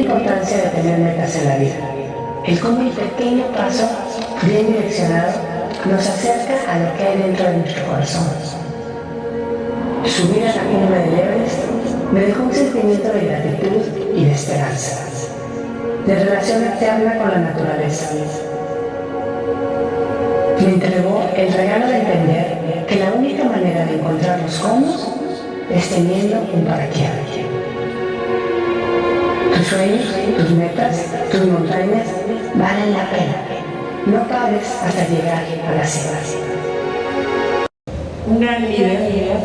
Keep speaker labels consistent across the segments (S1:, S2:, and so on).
S1: importancia de tener metas en la vida, el cómo el pequeño paso bien direccionado nos acerca a lo que hay dentro de nuestro corazón. Subir a la cumbre del Everest me dejó un sentimiento de gratitud y de esperanza, de relación eterna con la naturaleza. Me entregó el regalo de entender que la única manera de encontrarnos cómodos es teniendo un para qué. Tus sueños, tus metas, tus montañas valen la pena. No pares hasta llegar a la cima.
S2: Un gran líder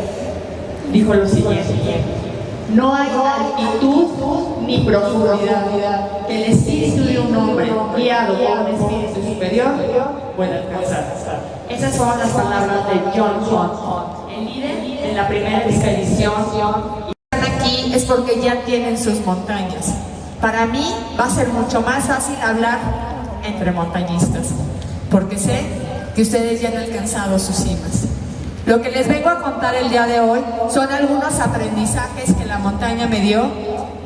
S2: dijo lo siguiente: no hay altitud ni profundidad que el espíritu de un hombre guiado por un espíritu superior pueda alcanzar. Esas son las palabras de John Hunt, el líder en la primera expedición. Y están aquí es porque ya tienen sus montañas. Para mí va a ser mucho más fácil hablar entre montañistas, porque sé que ustedes ya han alcanzado sus cimas. Lo que les vengo a contar el día de hoy son algunos aprendizajes que la montaña me dio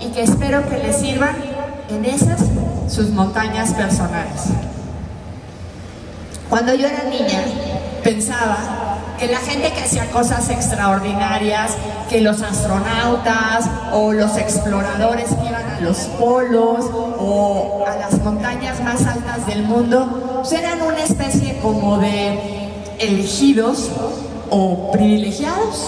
S2: y que espero que les sirvan en esas sus montañas personales. Cuando yo era niña pensaba que la gente que hacía cosas extraordinarias, que los astronautas o los exploradores que iban a los polos o a las montañas más altas del mundo, pues eran una especie como de elegidos o privilegiados,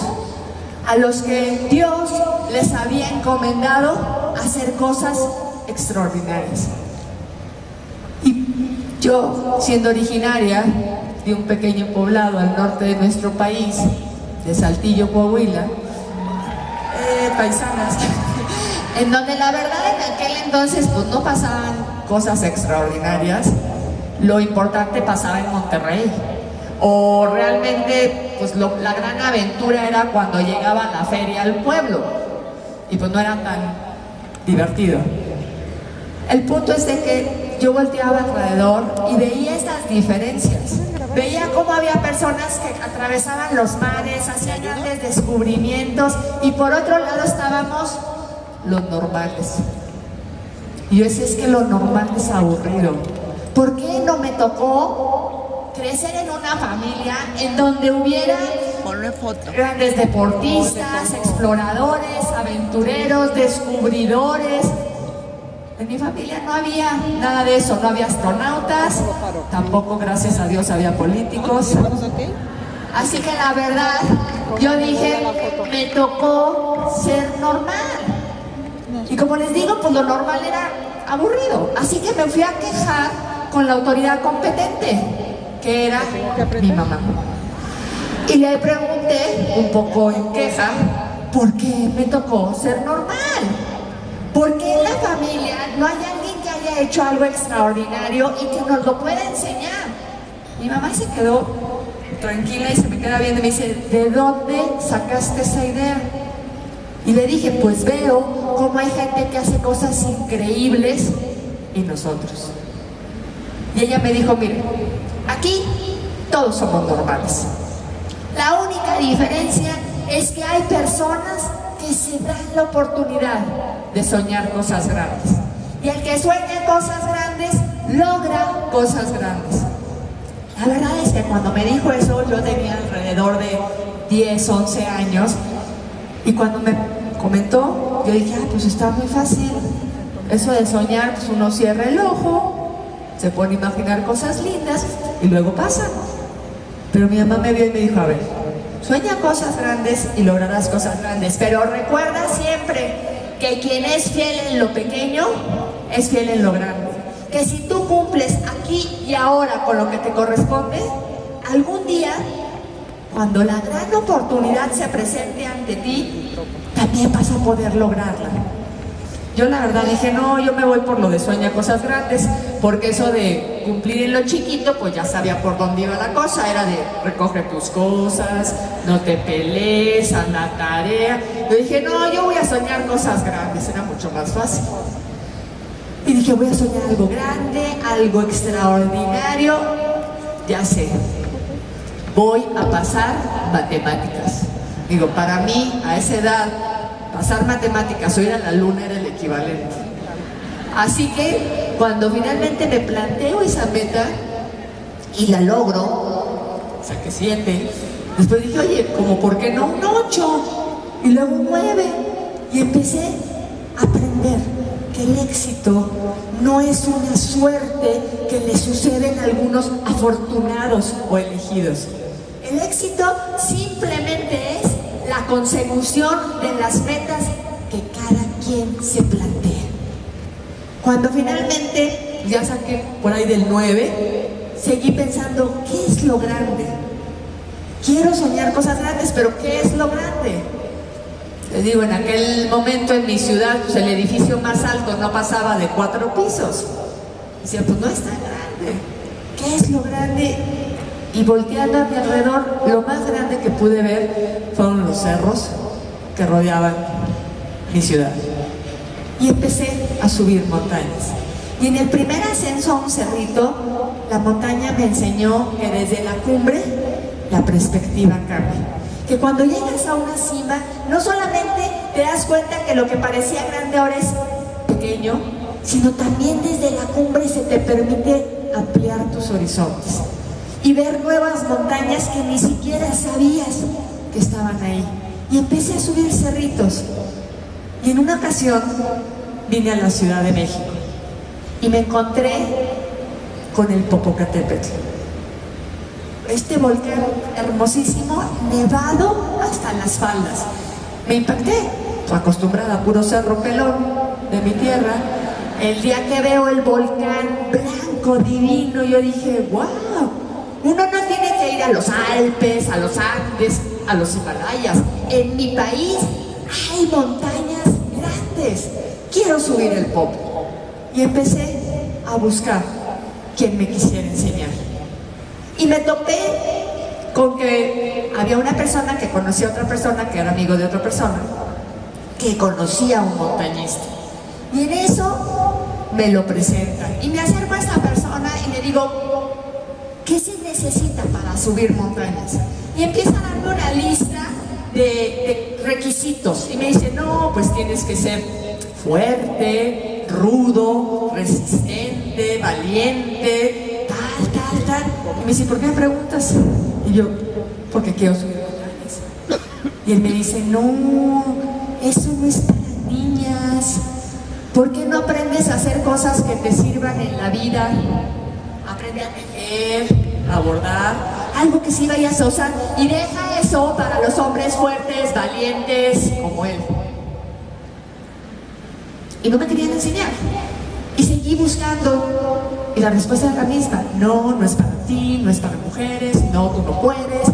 S2: a los que Dios les había encomendado hacer cosas extraordinarias. Y yo, siendo originaria de un pequeño poblado al norte de nuestro país, de Saltillo, Coahuila, paisanas, en donde la verdad en aquel entonces pues no pasaban cosas extraordinarias, lo importante pasaba en Monterrey. O realmente, pues la gran aventura era cuando llegaba la feria al pueblo y pues no era tan divertido. El punto es de que yo volteaba alrededor y veía estas diferencias. Veía cómo había personas que atravesaban los mares, hacían grandes descubrimientos, y por otro lado estábamos los normales. Y yo decía, es que lo normal es aburrido. ¿Por qué no me tocó crecer en una familia en donde hubiera grandes deportistas, exploradores, aventureros, descubridores? En mi familia no había nada de eso, no había astronautas, tampoco, gracias a Dios, había políticos. Así que la verdad, yo dije, me tocó ser normal. Y como les digo, pues lo normal era aburrido. Así que me fui a quejar con la autoridad competente, que era mi mamá. Y le pregunté, un poco en queja, ¿por qué me tocó ser normal? ¿Por qué en la familia no hay alguien que haya hecho algo extraordinario y que nos lo pueda enseñar? Mi mamá se quedó tranquila y se me queda viendo y me dice, ¿de dónde sacaste esa idea? Y le dije, pues veo cómo hay gente que hace cosas increíbles y nosotros. Y ella me dijo, mire, aquí todos somos normales. La única diferencia es que hay personas que se dan la oportunidad de soñar cosas grandes. Y el que sueña cosas grandes, logra cosas grandes. La verdad es que cuando me dijo eso, yo tenía alrededor de 10, 11 años. Y cuando me comentó, yo dije, pues está muy fácil. Eso de soñar, pues uno cierra el ojo, se pone a imaginar cosas lindas y luego pasan. Pero mi mamá me vio y me dijo, a ver, sueña cosas grandes y lograrás cosas grandes, pero recuerda siempre que quien es fiel en lo pequeño es fiel en lo grande. Que si tú cumples aquí y ahora con lo que te corresponde, algún día, cuando la gran oportunidad se presente ante ti, también vas a poder lograrla. Yo la verdad dije, no, yo me voy por lo de sueña cosas grandes, porque eso de cumplir en lo chiquito, pues ya sabía por dónde iba la cosa, era de recoge tus cosas, no te pelees, haz la tarea. Yo dije, no, yo voy a soñar cosas grandes, era mucho más fácil. Y dije, voy a soñar algo grande, algo extraordinario, ya sé, voy a pasar matemáticas. Digo, para mí, a esa edad, pasar matemáticas o ir a la luna era el equivalente. Así que cuando finalmente me planteo esa meta y la logro, saqué 7, después dije, oye, como por qué no un 8 y luego un 9, y empecé a aprender que el éxito no es una suerte que le suceden a algunos afortunados o elegidos. El éxito simplemente es la consecución de las metas que cada quien se plantea. Cuando finalmente ya saqué por ahí del 9, seguí pensando, ¿qué es lo grande? Quiero soñar cosas grandes, pero ¿qué es lo grande? Les digo, en aquel momento en mi ciudad, pues el edificio más alto no pasaba de 4 pisos. Decía, pues no es tan grande. ¿Qué es lo grande? Y volteando a mi alrededor, lo más grande que pude ver fueron los cerros que rodeaban mi ciudad. Y empecé a subir montañas. Y en el primer ascenso a un cerrito, la montaña me enseñó que desde la cumbre la perspectiva cambia. Que cuando llegas a una cima, no solamente te das cuenta que lo que parecía grande ahora es pequeño, sino también desde la cumbre se te permite ampliar tus horizontes y ver nuevas montañas que ni siquiera sabías que estaban ahí. Y empecé a subir cerritos. Y en una ocasión vine a la Ciudad de México y me encontré con el Popocatépetl. Este volcán hermosísimo, nevado hasta las faldas. Me impacté, acostumbrada a puro cerro pelón de mi tierra. El día que veo el volcán blanco, divino, yo dije, wow, uno no tiene que ir a los Alpes, a los Andes, a los Himalayas. En mi país hay montañas grandes. Quiero subir el Popo. Y empecé a buscar quien me quisiera enseñar. Y me topé con que había una persona que conocía a otra persona, que era amigo de otra persona, que conocía a un montañista. Y en eso me lo presentan. Y me acerco a esta persona y le digo, ¿qué se necesita para subir montañas? Y empieza a darme una lista de requisitos. Y me dice, no, pues tienes que ser fuerte, rudo, resistente, valiente, tal. Y me dice, ¿por qué me preguntas? Y yo, porque quiero subir montañas. Y él me dice, no, eso no es para niñas. ¿Por qué no aprendes a hacer cosas que te sirvan en la vida? Aprende a tejer, a bordar, algo que sí vayas a usar, y deja eso para los hombres fuertes, valientes, como él. Y no me querían enseñar. Y seguí buscando, y la respuesta era la misma. No, no es para ti, no es para mujeres, no, tú no puedes.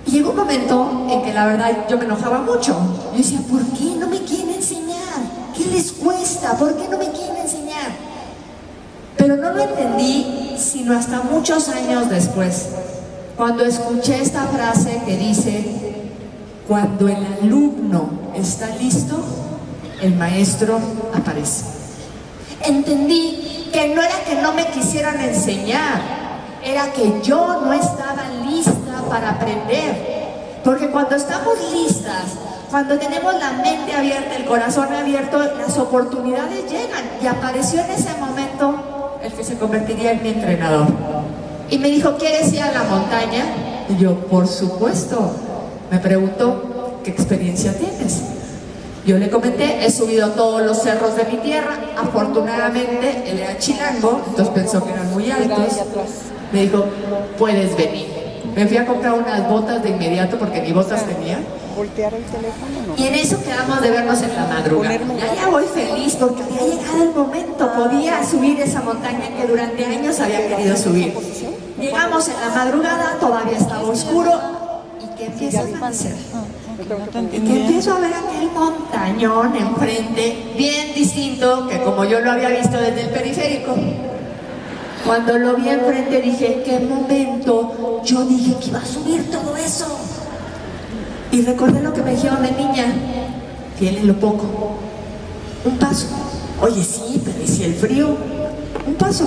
S2: Y llegó un momento en que la verdad yo me enojaba mucho. Yo decía, ¿por qué no me quieren enseñar? ¿Qué les cuesta? ¿Por qué no me quieren enseñar? Pero no lo entendí sino hasta muchos años después, cuando escuché esta frase que dice, cuando el alumno está listo, el maestro aparece. Entendí que no era que no me quisieran enseñar, era que yo no estaba lista para aprender. Porque cuando estamos listas, cuando tenemos la mente abierta, el corazón abierto, las oportunidades llegan. Y apareció en ese momento el que se convertiría en mi entrenador. Y me dijo, ¿quieres ir a la montaña? Y yo, por supuesto. Me preguntó, ¿qué experiencia tienes? Yo le comenté, he subido todos los cerros de mi tierra. Afortunadamente, él era chilango, entonces pensó que eran muy altos. Me dijo, puedes venir. Me fui a comprar unas botas de inmediato porque ni botas tenía.
S3: Voltear el teléfono, ¿no?
S2: Y en eso quedamos de vernos en la madrugada. Ya voy feliz porque había llegado el momento. Podía subir esa montaña que durante años había querido subir. Llegamos en la madrugada, todavía estaba oscuro. ¿Y qué empieza a amanecer? Y que empiezo a ver aquel montañón enfrente, bien distinto que como yo lo había visto desde el periférico. Cuando lo vi enfrente dije, ¿qué momento? Yo dije que iba a subir todo eso. Y recordé lo que me dijeron de niña, tiene lo poco, un paso. Oye, sí, pero ¿y si el frío? Un paso.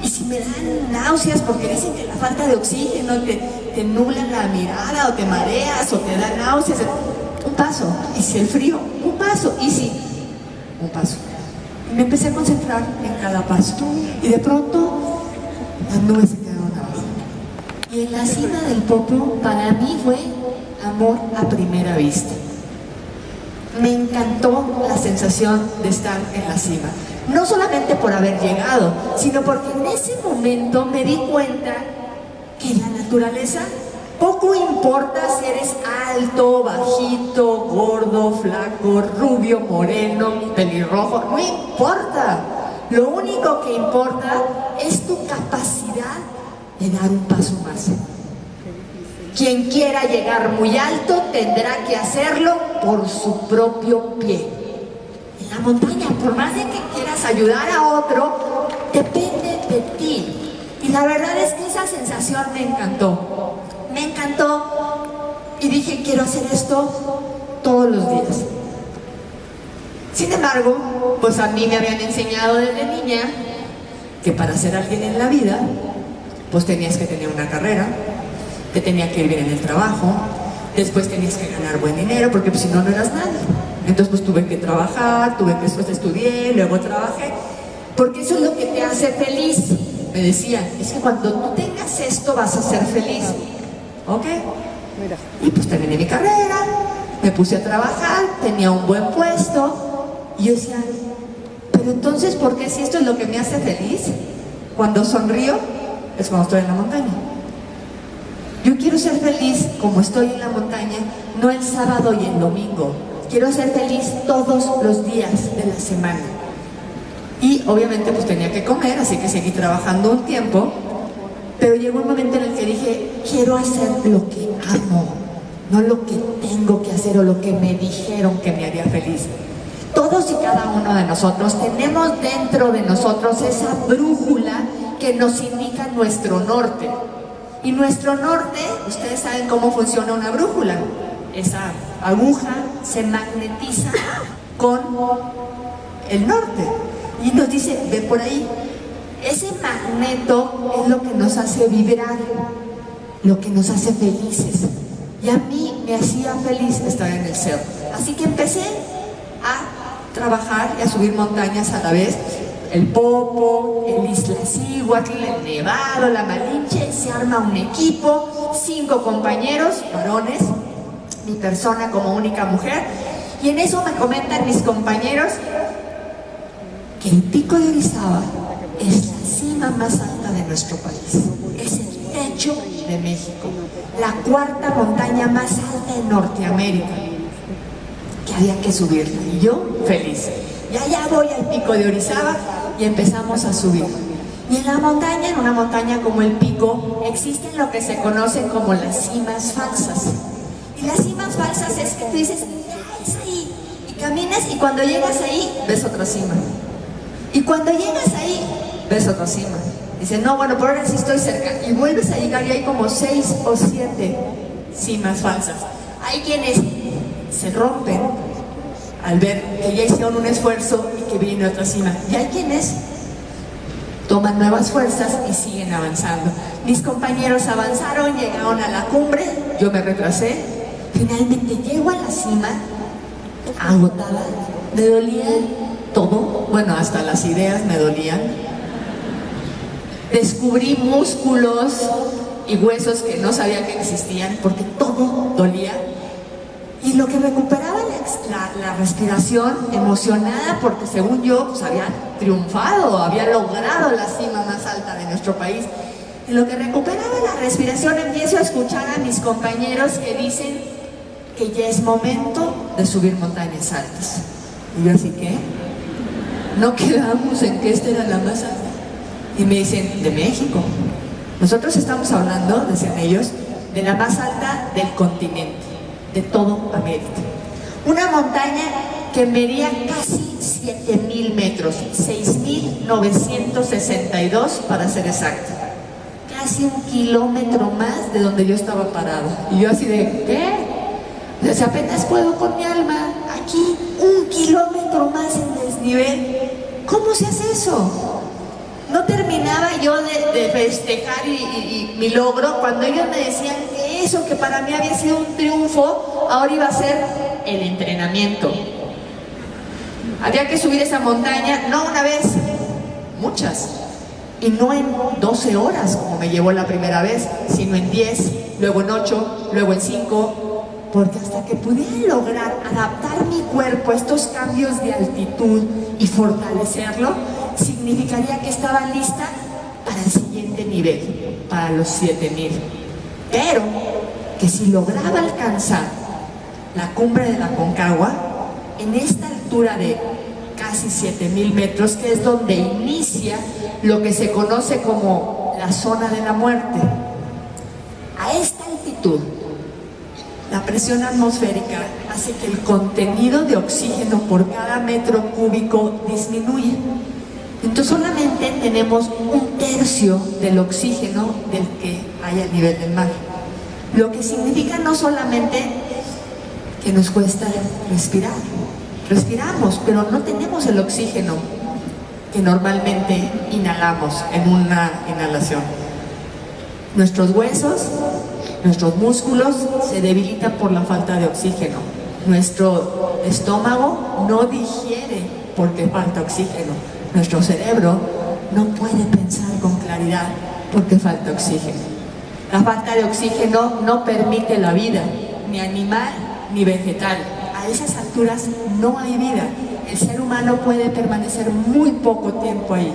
S2: Y si me dan náuseas porque dicen que la falta de oxígeno te nubla la mirada o te mareas o te da náuseas, un paso. Y si el frío, un paso. Y si, un paso. Y me empecé a concentrar en cada paso. Y de pronto, las nubes se quedaron abajo. Y en la cima del Popo, para mí fue amor a primera vista. Me encantó la sensación de estar en la cima. No solamente por haber llegado, sino porque en ese momento me di cuenta que la naturaleza poco importa si eres alto, bajito, gordo, flaco, rubio, moreno, pelirrojo, no importa. Lo único que importa es tu capacidad de dar un paso más. Quien quiera llegar muy alto tendrá que hacerlo por su propio pie. En la montaña, por más de que quieras ayudar a otro, depende de ti. Y la verdad es que esa sensación me encantó. Me encantó y dije, quiero hacer esto todos los días. Sin embargo, pues a mí me habían enseñado desde niña que para ser alguien en la vida, pues tenías que tener una carrera, te tenía que ir bien en el trabajo, después tenías que ganar buen dinero, porque pues, si no, no eras nadie. Entonces pues tuve que trabajar, después estudié, luego trabajé, porque eso es lo que te hace feliz. Me decían, es que cuando tú tengas esto vas a ser feliz. ¿Ok? Y pues terminé mi carrera, me puse a trabajar, tenía un buen puesto, y yo decía, pero entonces, ¿por qué si esto es lo que me hace feliz? Cuando sonrío, es cuando estoy en la montaña. Yo quiero ser feliz como estoy en la montaña, no el sábado y el domingo. Quiero ser feliz todos los días de la semana. Y obviamente pues tenía que comer, así que seguí trabajando un tiempo. Pero llegó un momento en el que dije, quiero hacer lo que amo, no lo que tengo que hacer o lo que me dijeron que me haría feliz. Todos y cada uno de nosotros tenemos dentro de nosotros esa brújula que nos indica nuestro norte. Y nuestro norte, ustedes saben cómo funciona una brújula. Esa aguja se magnetiza con el norte y nos dice, ve por ahí. Ese magneto es lo que nos hace vibrar, lo que nos hace felices. Y a mí me hacía feliz estar en el cerro. Así que empecé a trabajar y a subir montañas a la vez. El Popo, el Iztaccíhuatl, el Nevado, la Malinche, se arma un equipo, 5 compañeros, varones, mi persona como única mujer, y en eso me comentan mis compañeros que el Pico de Orizaba es la cima más alta de nuestro país, es el techo de México, la 4ª montaña más alta en Norteamérica, que había que subirla, y yo feliz. Y allá voy al Pico de Orizaba y empezamos a subir. Y en la montaña, en una montaña como el Pico, existen lo que se conocen como las cimas falsas. Y las cimas falsas es que tú dices, ya es ahí, y caminas y cuando llegas ahí, ves otra cima. Y cuando llegas ahí, ves otra cima. Dices, no, bueno, por ahora sí estoy cerca. Y vuelves a llegar y hay como 6 o 7 cimas falsas. Hay quienes se rompen al ver que ya hicieron un esfuerzo y que viene otra cima. Y hay quienes toman nuevas fuerzas y siguen avanzando. Mis compañeros avanzaron, llegaron a la cumbre, yo me retrasé. Finalmente llego a la cima, agotada, me dolía todo, bueno, hasta las ideas me dolían. Descubrí músculos y huesos que no sabía que existían porque todo dolía. Y lo que recuperaba la respiración, emocionada porque según yo pues había triunfado, había logrado la cima más alta de nuestro país. En lo que recuperaba la respiración empiezo a escuchar a mis compañeros que dicen que ya es momento de subir montañas altas. Y yo así que, no quedamos en que esta era la más alta. Y me dicen, de México. Nosotros estamos hablando, decían ellos, de la más alta del continente, de todo América. Una montaña que medía casi 7,000 metros, 6,962 para ser exacto. Casi 1 kilómetro más de donde yo estaba parado. Y yo así de, ¿qué? Desde apenas puedo con mi alma, aquí 1 kilómetro más en desnivel. ¿Cómo se hace eso? No terminaba yo de festejar y mi logro cuando ellos me decían que eso que para mí había sido un triunfo, ahora iba a ser el entrenamiento. Había que subir esa montaña, no una vez, muchas. Y no en 12 horas, como me llevó la primera vez, sino en 10, luego en 8, luego en 5, porque hasta que pudiera lograr adaptar mi cuerpo a estos cambios de altitud y fortalecerlo, significaría que estaba lista para el siguiente nivel, para los 7000. Pero que si lograba alcanzar la cumbre de la Aconcagua, en esta altura de casi 7000 metros, que es donde inicia lo que se conoce como la zona de la muerte. A esta altitud, la presión atmosférica hace que el contenido de oxígeno por cada metro cúbico disminuya. Entonces solamente tenemos 1/3 del oxígeno del que hay a nivel del mar. Lo que significa no solamente que nos cuesta respirar. Respiramos, pero no tenemos el oxígeno que normalmente inhalamos en una inhalación. Nuestros huesos, nuestros músculos se debilitan por la falta de oxígeno. Nuestro estómago no digiere porque falta oxígeno. Nuestro cerebro no puede pensar con claridad porque falta oxígeno. La falta de oxígeno no permite la vida, ni animal ni vegetal. A esas alturas no hay vida. El ser humano puede permanecer muy poco tiempo ahí.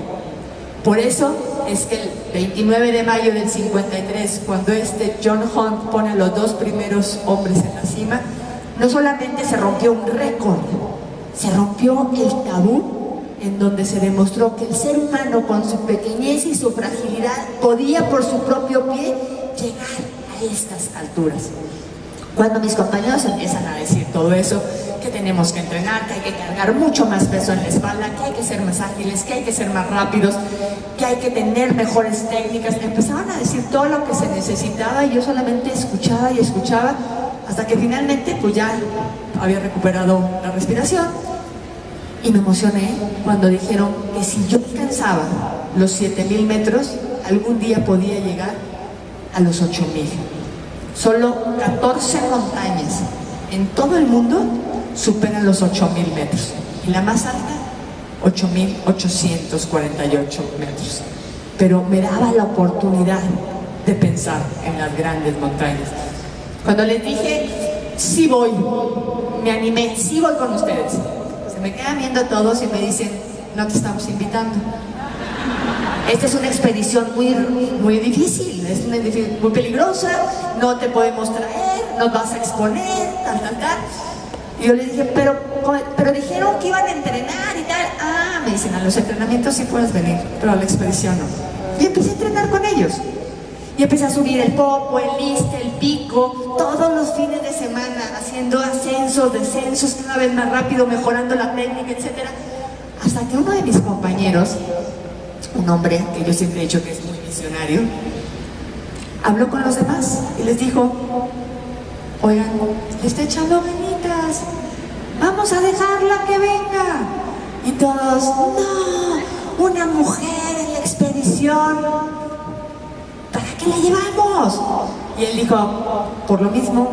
S2: Por eso es que el 29 de mayo del 53, cuando John Hunt pone a los 2 primeros hombres en la cima, no solamente se rompió un récord, se rompió el tabú en donde se demostró que el ser humano, con su pequeñez y su fragilidad, podía por su propio pie llegar a estas alturas. Cuando mis compañeros empiezan a decir todo eso, que tenemos que entrenar, que hay que cargar mucho más peso en la espalda, que hay que ser más ágiles, que hay que ser más rápidos, que hay que tener mejores técnicas, empezaban a decir todo lo que se necesitaba y yo solamente escuchaba y escuchaba hasta que finalmente pues ya había recuperado la respiración y me emocioné cuando dijeron que si yo alcanzaba los 7000 metros, algún día podía llegar a los 8000. Solo 14 montañas en todo el mundo superan los 8000 metros y la más alta 8848 metros. Pero me daba la oportunidad de pensar en las grandes montañas. Cuando les dije, sí voy, me animé, sí voy con ustedes, se me quedan viendo todos y me dicen, no te estamos invitando. Esta es una expedición muy difícil, es una expedición muy peligrosa, no te podemos traer, nos vas a exponer, tal. Y yo les dije, pero dijeron que iban a entrenar y tal. Ah, me dicen, a los entrenamientos sí puedes venir, pero a la expedición no. Y empecé a entrenar con ellos. Y empecé a subir el Popo, el Liste, el Pico, todos los fines de semana, haciendo ascensos, descensos, cada vez más rápido, mejorando la técnica, etc. Hasta que uno de mis compañeros, un hombre que yo siempre he dicho que es muy visionario, habló con los demás y les dijo, oigan, le está echando ganitas, vamos a dejarla que venga. Y todos, no, una mujer en la expedición, ¿para qué la llevamos? Y él dijo, por lo mismo,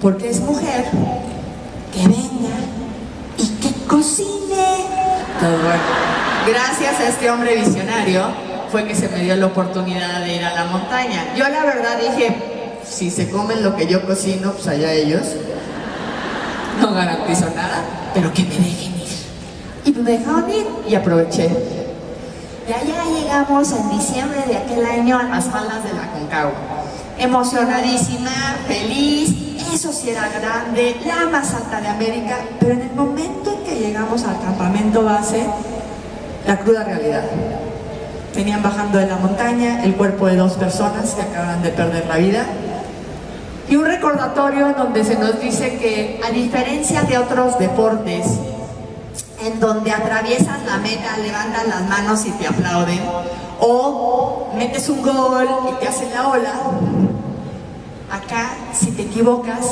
S2: porque es mujer, que venga y que cocine. Todo bueno. Gracias a este hombre visionario fue que se me dio la oportunidad de ir a la montaña. Yo la verdad dije, si se comen lo que yo cocino, pues allá ellos. No garantizo nada, pero que me dejen ir. Y me dejaron ir y aproveché. Y allá llegamos en diciembre de aquel año a las faldas de la Aconcagua. Emocionadísima, feliz, eso sí era grande, la más alta de América, pero en el momento en que llegamos al campamento base, la cruda realidad. Venían bajando de la montaña el cuerpo de 2 personas que acaban de perder la vida y un recordatorio donde se nos dice que, a diferencia de otros deportes en donde atraviesas la meta, levantas las manos y te aplauden, o metes un gol y te hacen la ola, acá si te equivocas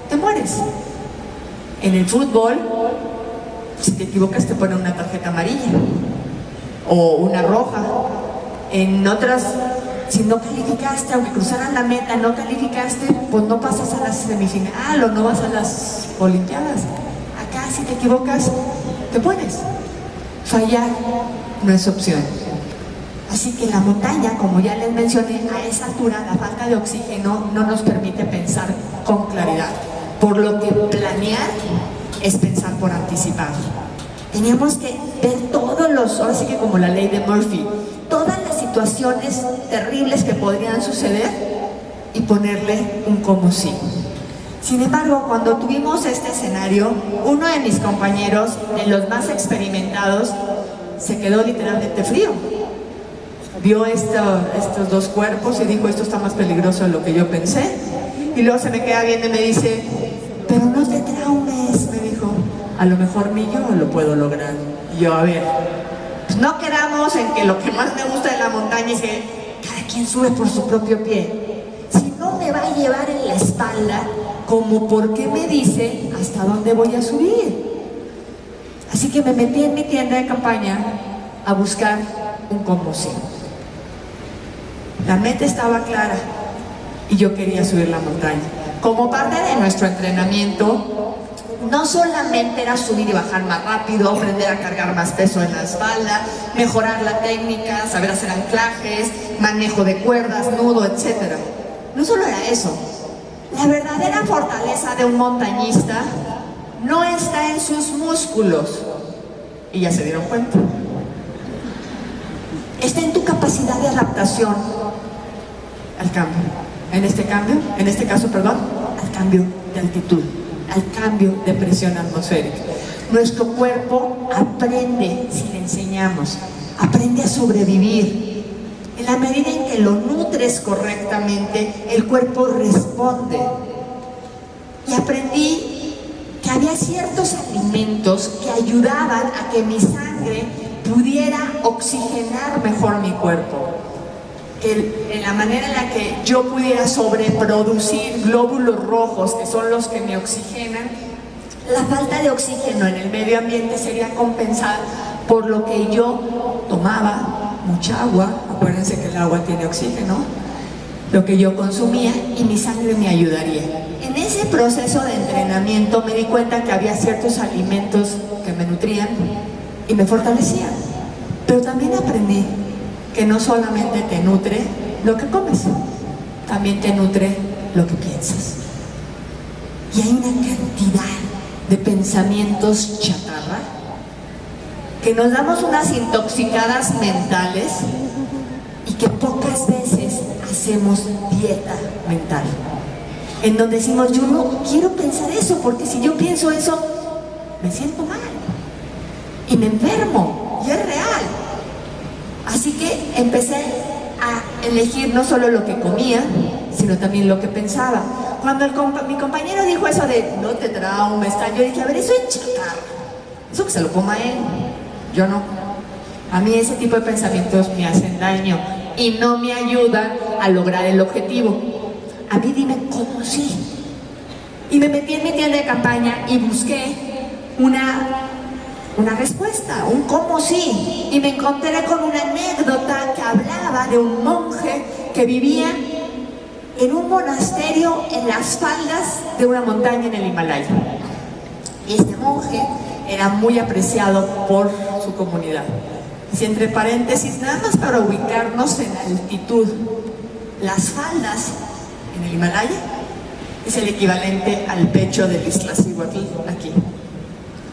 S2: te mueres. En el fútbol, si te equivocas te ponen una tarjeta amarilla o una roja. En otras, si no calificaste, aunque cruzaran la meta, no calificaste, pues no pasas a la semifinal o no vas a las olimpiadas. Acá si te equivocas, te pones. Fallar no es opción. Así que la montaña, como ya les mencioné, a esa altura la falta de oxígeno no nos permite pensar con claridad. Por lo que planear es pensar por anticipado. Teníamos que ver todos los, ahora sí que como la ley de Murphy, todas las situaciones terribles que podrían suceder y ponerle un como sí. Sin embargo, cuando tuvimos este escenario, uno de mis compañeros, de los más experimentados, se quedó literalmente frío. Vio estos dos cuerpos y dijo, esto está más peligroso de lo que yo pensé. Y luego se me queda viendo y me dice, pero no te traumes, me dijo, a lo mejor ni yo lo puedo lograr. Y yo, a ver, pues no quedamos en que lo que más me gusta de la montaña es que cada quien sube por su propio pie. Si no me va a llevar en la espalda, como por qué me dice hasta dónde voy a subir. Así que me metí en mi tienda de campaña a buscar un como sí. La meta estaba clara y yo quería subir la montaña. Como parte de nuestro entrenamiento, no solamente era subir y bajar más rápido, aprender a cargar más peso en la espalda, mejorar la técnica, saber hacer anclajes, manejo de cuerdas, nudo, etc. No solo era eso. La verdadera fortaleza de un montañista no está en sus músculos, y ya se dieron cuenta. Está en tu capacidad de adaptación al cambio. En este caso, al cambio de altitud, al cambio de presión atmosférica. Nuestro cuerpo aprende si le enseñamos, aprende a sobrevivir. En la medida en que lo nutres correctamente, el cuerpo responde. Y aprendí que había ciertos alimentos que ayudaban a que mi sangre pudiera oxigenar mejor mi cuerpo. En la manera en la que yo pudiera sobreproducir glóbulos rojos, que son los que me oxigenan, la falta de oxígeno en el medio ambiente sería compensada por lo que yo tomaba, mucha agua, acuérdense que el agua tiene oxígeno, lo que yo consumía y mi sangre me ayudaría. En ese proceso de entrenamiento me di cuenta que había ciertos alimentos que me nutrían y me fortalecían, pero también aprendí que no solamente te nutre lo que comes, también te nutre lo que piensas. Y hay una cantidad de pensamientos chatarra que nos damos unas intoxicadas mentales y que pocas veces hacemos dieta mental, en donde decimos, yo no quiero pensar eso, porque si yo pienso eso me siento mal y me enfermo, y es real. Así que empecé a elegir no solo lo que comía, sino también lo que pensaba. Cuando mi compañero dijo eso de no te traumes, yo dije, a ver, eso es chatarra, eso que se lo coma él, yo no. A mí ese tipo de pensamientos me hacen daño y no me ayudan a lograr el objetivo. A mí dime cómo sí. Y me metí en mi tienda de campaña y busqué una respuesta, un cómo sí, y me encontré con una anécdota que hablaba de un monje que vivía en un monasterio en las faldas de una montaña en el Himalaya. Y este monje era muy apreciado por su comunidad. Y entre paréntesis, nada más para ubicarnos en altitud, las faldas en el Himalaya es el equivalente al pecho del Iztaccíhuatl aquí.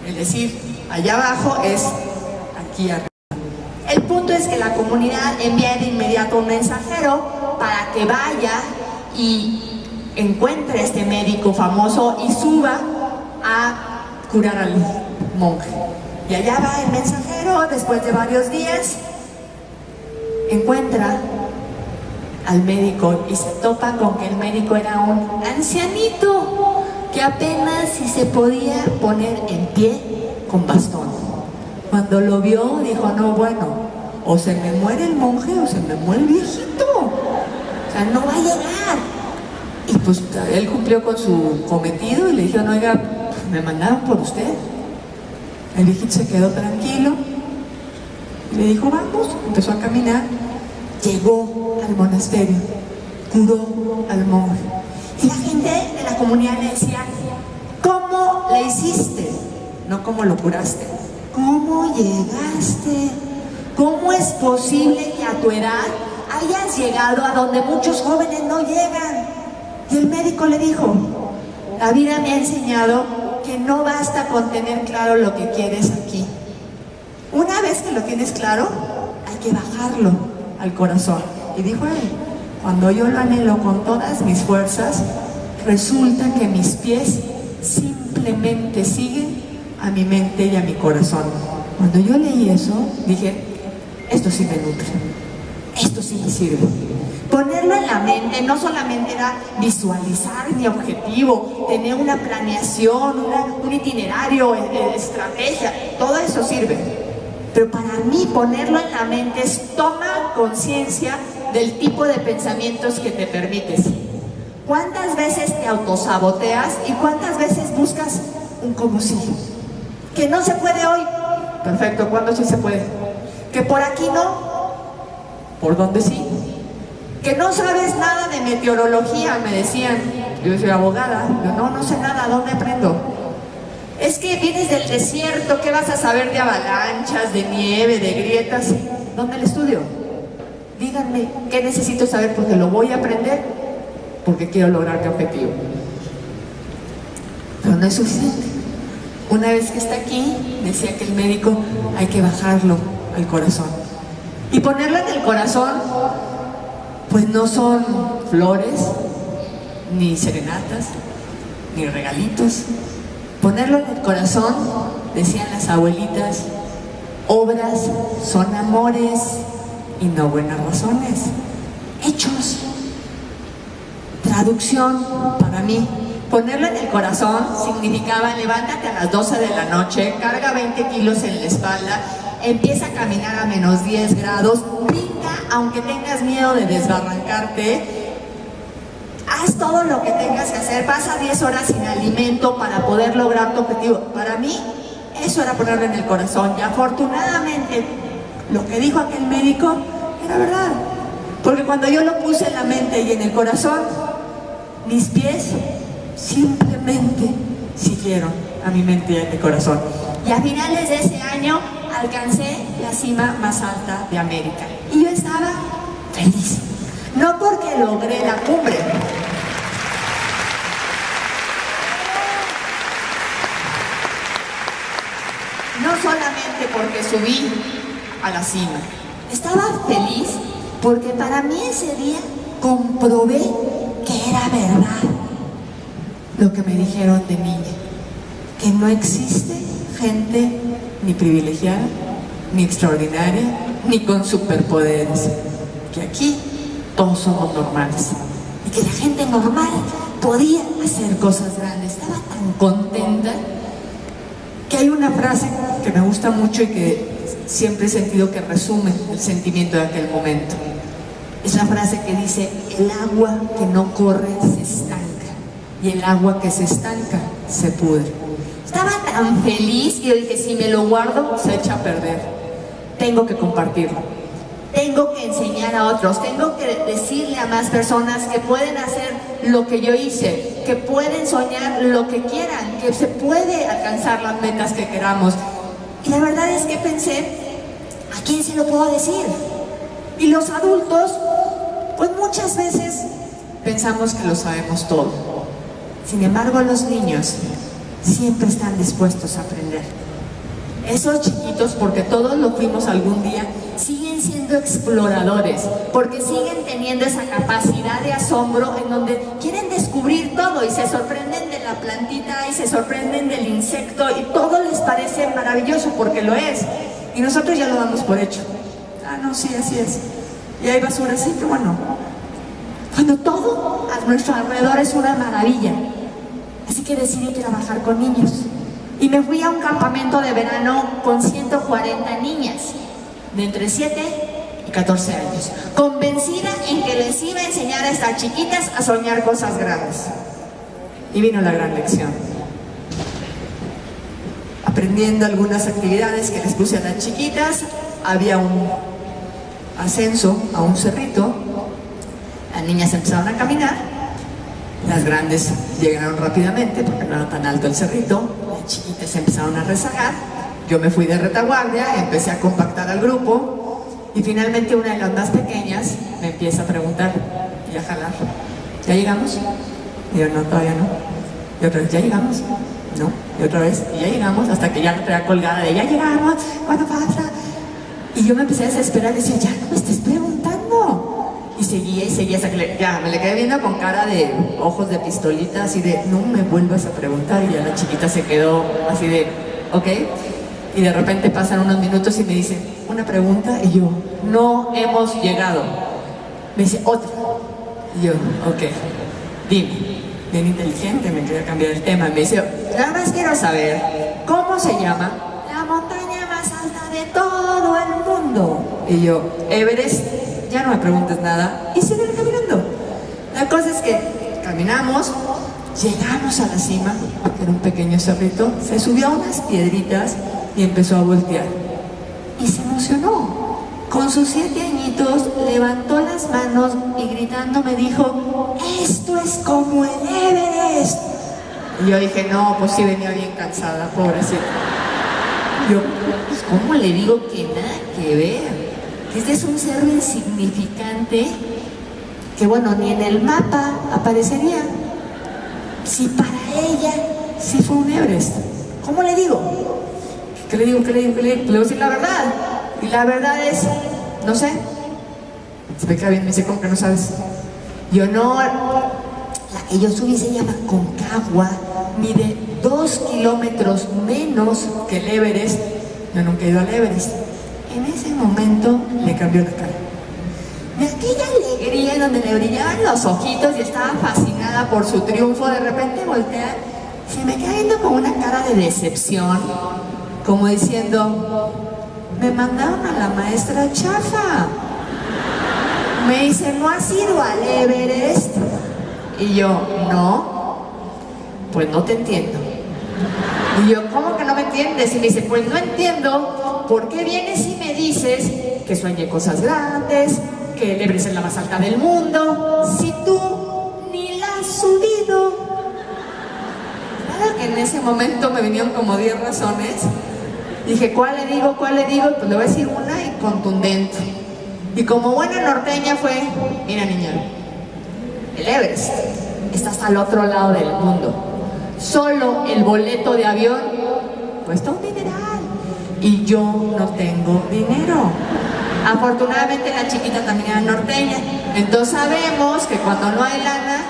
S2: Es decir, allá abajo es aquí arriba. El punto es que la comunidad envía de inmediato un mensajero para que vaya y encuentre a este médico famoso y suba a curar al monje. Y allá va el mensajero, después de varios días, encuentra al médico y se topa con que el médico era un ancianito que apenas si se podía poner en pie con bastón. Cuando lo vio dijo, no, bueno, o se me muere el monje o se me muere el viejito, o sea, no va a llegar. Y pues él cumplió con su cometido y le dijeron, oiga, me mandaron por usted. El viejito se quedó tranquilo y le dijo, vamos, empezó a caminar, llegó al monasterio, curó al monje. Y la gente de la comunidad le decía, ¿cómo le hiciste? No cómo lo curaste. ¿cómo llegaste? ¿Cómo es posible que a tu edad hayas llegado a donde muchos jóvenes no llegan? Y el médico le dijo, la vida me ha enseñado que no basta con tener claro lo que quieres aquí. Una vez que lo tienes claro, hay que bajarlo al corazón. Y dijo él, cuando yo lo anhelo con todas mis fuerzas, resulta que mis pies simplemente siguen a mi mente y a mi corazón. Cuando yo leí eso, dije, esto sí me nutre, esto sí me sirve. Ponerlo en la mente no solamente era visualizar mi objetivo, tener una planeación, un itinerario, estrategia, todo eso sirve. Pero para mí ponerlo en la mente es tomar conciencia del tipo de pensamientos que te permites. ¿Cuántas veces te autosaboteas y cuántas veces buscas un como si? Que no se puede hoy. Perfecto, ¿cuándo sí se puede? Que por aquí no. ¿Por dónde sí? Que no sabes nada de meteorología, me decían. Yo soy abogada. Yo no sé nada, ¿dónde aprendo? Es que vienes del desierto, ¿qué vas a saber de avalanchas, de nieve, de grietas? ¿Dónde el estudio? Díganme, ¿qué necesito saber? Porque lo voy a aprender, porque quiero lograr mi objetivo. Pero no es suficiente. Una vez que está aquí, decía que el médico hay que bajarlo al corazón. Y ponerlo en el corazón, pues no son flores, ni serenatas, ni regalitos. Ponerlo en el corazón, decían las abuelitas, obras son amores y no buenas razones. Hechos. Traducción para mí. Ponerlo en el corazón significaba levántate a las 12 de la noche, carga 20 kilos en la espalda, empieza a caminar a menos 10 grados, brinca aunque tengas miedo de desbarrancarte, haz todo lo que tengas que hacer, pasa 10 horas sin alimento para poder lograr tu objetivo. Para mí, eso era ponerlo en el corazón. Y afortunadamente, lo que dijo aquel médico era verdad. Porque cuando yo lo puse en la mente y en el corazón, mis pies simplemente siguieron a mi mente y a mi corazón. Y a finales de ese año, alcancé la cima más alta de América. Y yo estaba feliz. No porque logré la cumbre. No solamente porque subí a la cima. Estaba feliz porque para mí ese día comprobé que era verdad lo que me dijeron de niña. Que no existe gente ni privilegiada, ni extraordinaria, ni con superpoderes. Que aquí todos somos normales y que la gente normal podía hacer cosas grandes. Estaba tan contenta que hay una frase que me gusta mucho y que siempre he sentido que resume el sentimiento de aquel momento. Es la frase que dice, el agua que no corre se estanca y el agua que se estanca se pudre. Estaba tan feliz que yo dije, si me lo guardo se echa a perder. Tengo que compartirlo. Tengo que enseñar a otros, tengo que decirle a más personas que pueden hacer lo que yo hice, que pueden soñar lo que quieran, que se puede alcanzar las metas que queramos. Y la verdad es que pensé, ¿a quién se lo puedo decir? Y los adultos, pues muchas veces pensamos que lo sabemos todo. Sin embargo, los niños siempre están dispuestos a aprender. Esos chiquitos, porque todos lo fuimos algún día, siguen siendo exploradores, porque siguen teniendo esa capacidad de asombro en donde quieren descubrir todo y se sorprenden de la plantita y se sorprenden del insecto y todo les parece maravilloso porque lo es. Y nosotros ya lo damos por hecho. Ah, no, sí, así es. Y hay basura, sí, que bueno. Cuando todo a nuestro alrededor es una maravilla. Así que decidí trabajar con niños. Y me fui a un campamento de verano con 140 niñas de entre 7 y 14 años, convencida en que les iba a enseñar a estas chiquitas a soñar cosas grandes. Y vino la gran lección. Aprendiendo algunas actividades que les puse a las chiquitas, había un ascenso a un cerrito, las niñas empezaron a caminar, las grandes llegaron rápidamente porque no era tan alto el cerrito, las chiquitas empezaron a rezagar Yo me fui de retaguardia, empecé a compactar al grupo y finalmente una de las más pequeñas me empieza a preguntar y a jalar. ¿Ya llegamos? Y yo, no, todavía no. Y otra vez, ¿ya llegamos? No. Y otra vez, y ya llegamos, hasta que ya la traía colgada de, ¿ya llegamos? ¿Cuánto falta? Y yo me empecé a desesperar y decía, ya no me estés preguntando. Y seguía hasta que ya me le quedé viendo con cara de ojos de pistolita, así de, no me vuelvas a preguntar. Y ya la chiquita se quedó así de, ok. Y de repente pasan unos minutos y me dice, una pregunta, y yo, no hemos llegado. Me dice, otra. Y yo, ok, dime. Bien inteligente, me quería cambiar el tema. Me dice, nada más quiero saber, ¿cómo se llama la montaña más alta de todo el mundo? Y yo, Everest. Ya no me preguntes nada, y siguen caminando. La cosa es que caminamos, llegamos a la cima, que era un pequeño cerrito, se subió a unas piedritas y empezó a voltear. Y se emocionó. Con sus 7 añitos, levantó las manos y gritando me dijo, esto es como el Everest. Y yo dije, no, pues sí venía bien cansada, pobrecita. Yo, pues ¿cómo le digo que nada que ver? Este es un cerro insignificante que, bueno, ni en el mapa aparecería. Si para ella sí fue un Everest, ¿cómo le digo? ¿Qué le digo? Le voy a decir la verdad. Y la verdad es, no sé. Se me queda bien, me dice, ¿cómo que no sabes? Yo no, la que yo subí se llama Concagua, mide 2 kilómetros menos que el Everest. Yo nunca he ido al Everest. En ese momento le cambió la cara. De aquella alegría donde le brillaban los ojitos y estaba fascinada por su triunfo, de repente voltea, se me queda viendo con una cara de decepción, como diciendo, me mandaron a la maestra chafa. Me dice, ¿no has ido al Everest? Y yo, no, pues no te entiendo. Y yo, ¿cómo que no me entiendes? Y me dice, pues no entiendo por qué vienes y me dices que sueñe cosas grandes, que el Everest es la más alta del mundo, si tú ni la has subido. Claro que en ese momento me vinieron como 10 razones. Dije, ¿cuál le digo? Pues le voy a decir una y contundente. Y como buena norteña fue, mira niña, el Everest está hasta el otro lado del mundo. Solo el boleto de avión cuesta un dineral y yo no tengo dinero. Afortunadamente la chiquita también era norteña, entonces sabemos que cuando no hay lana,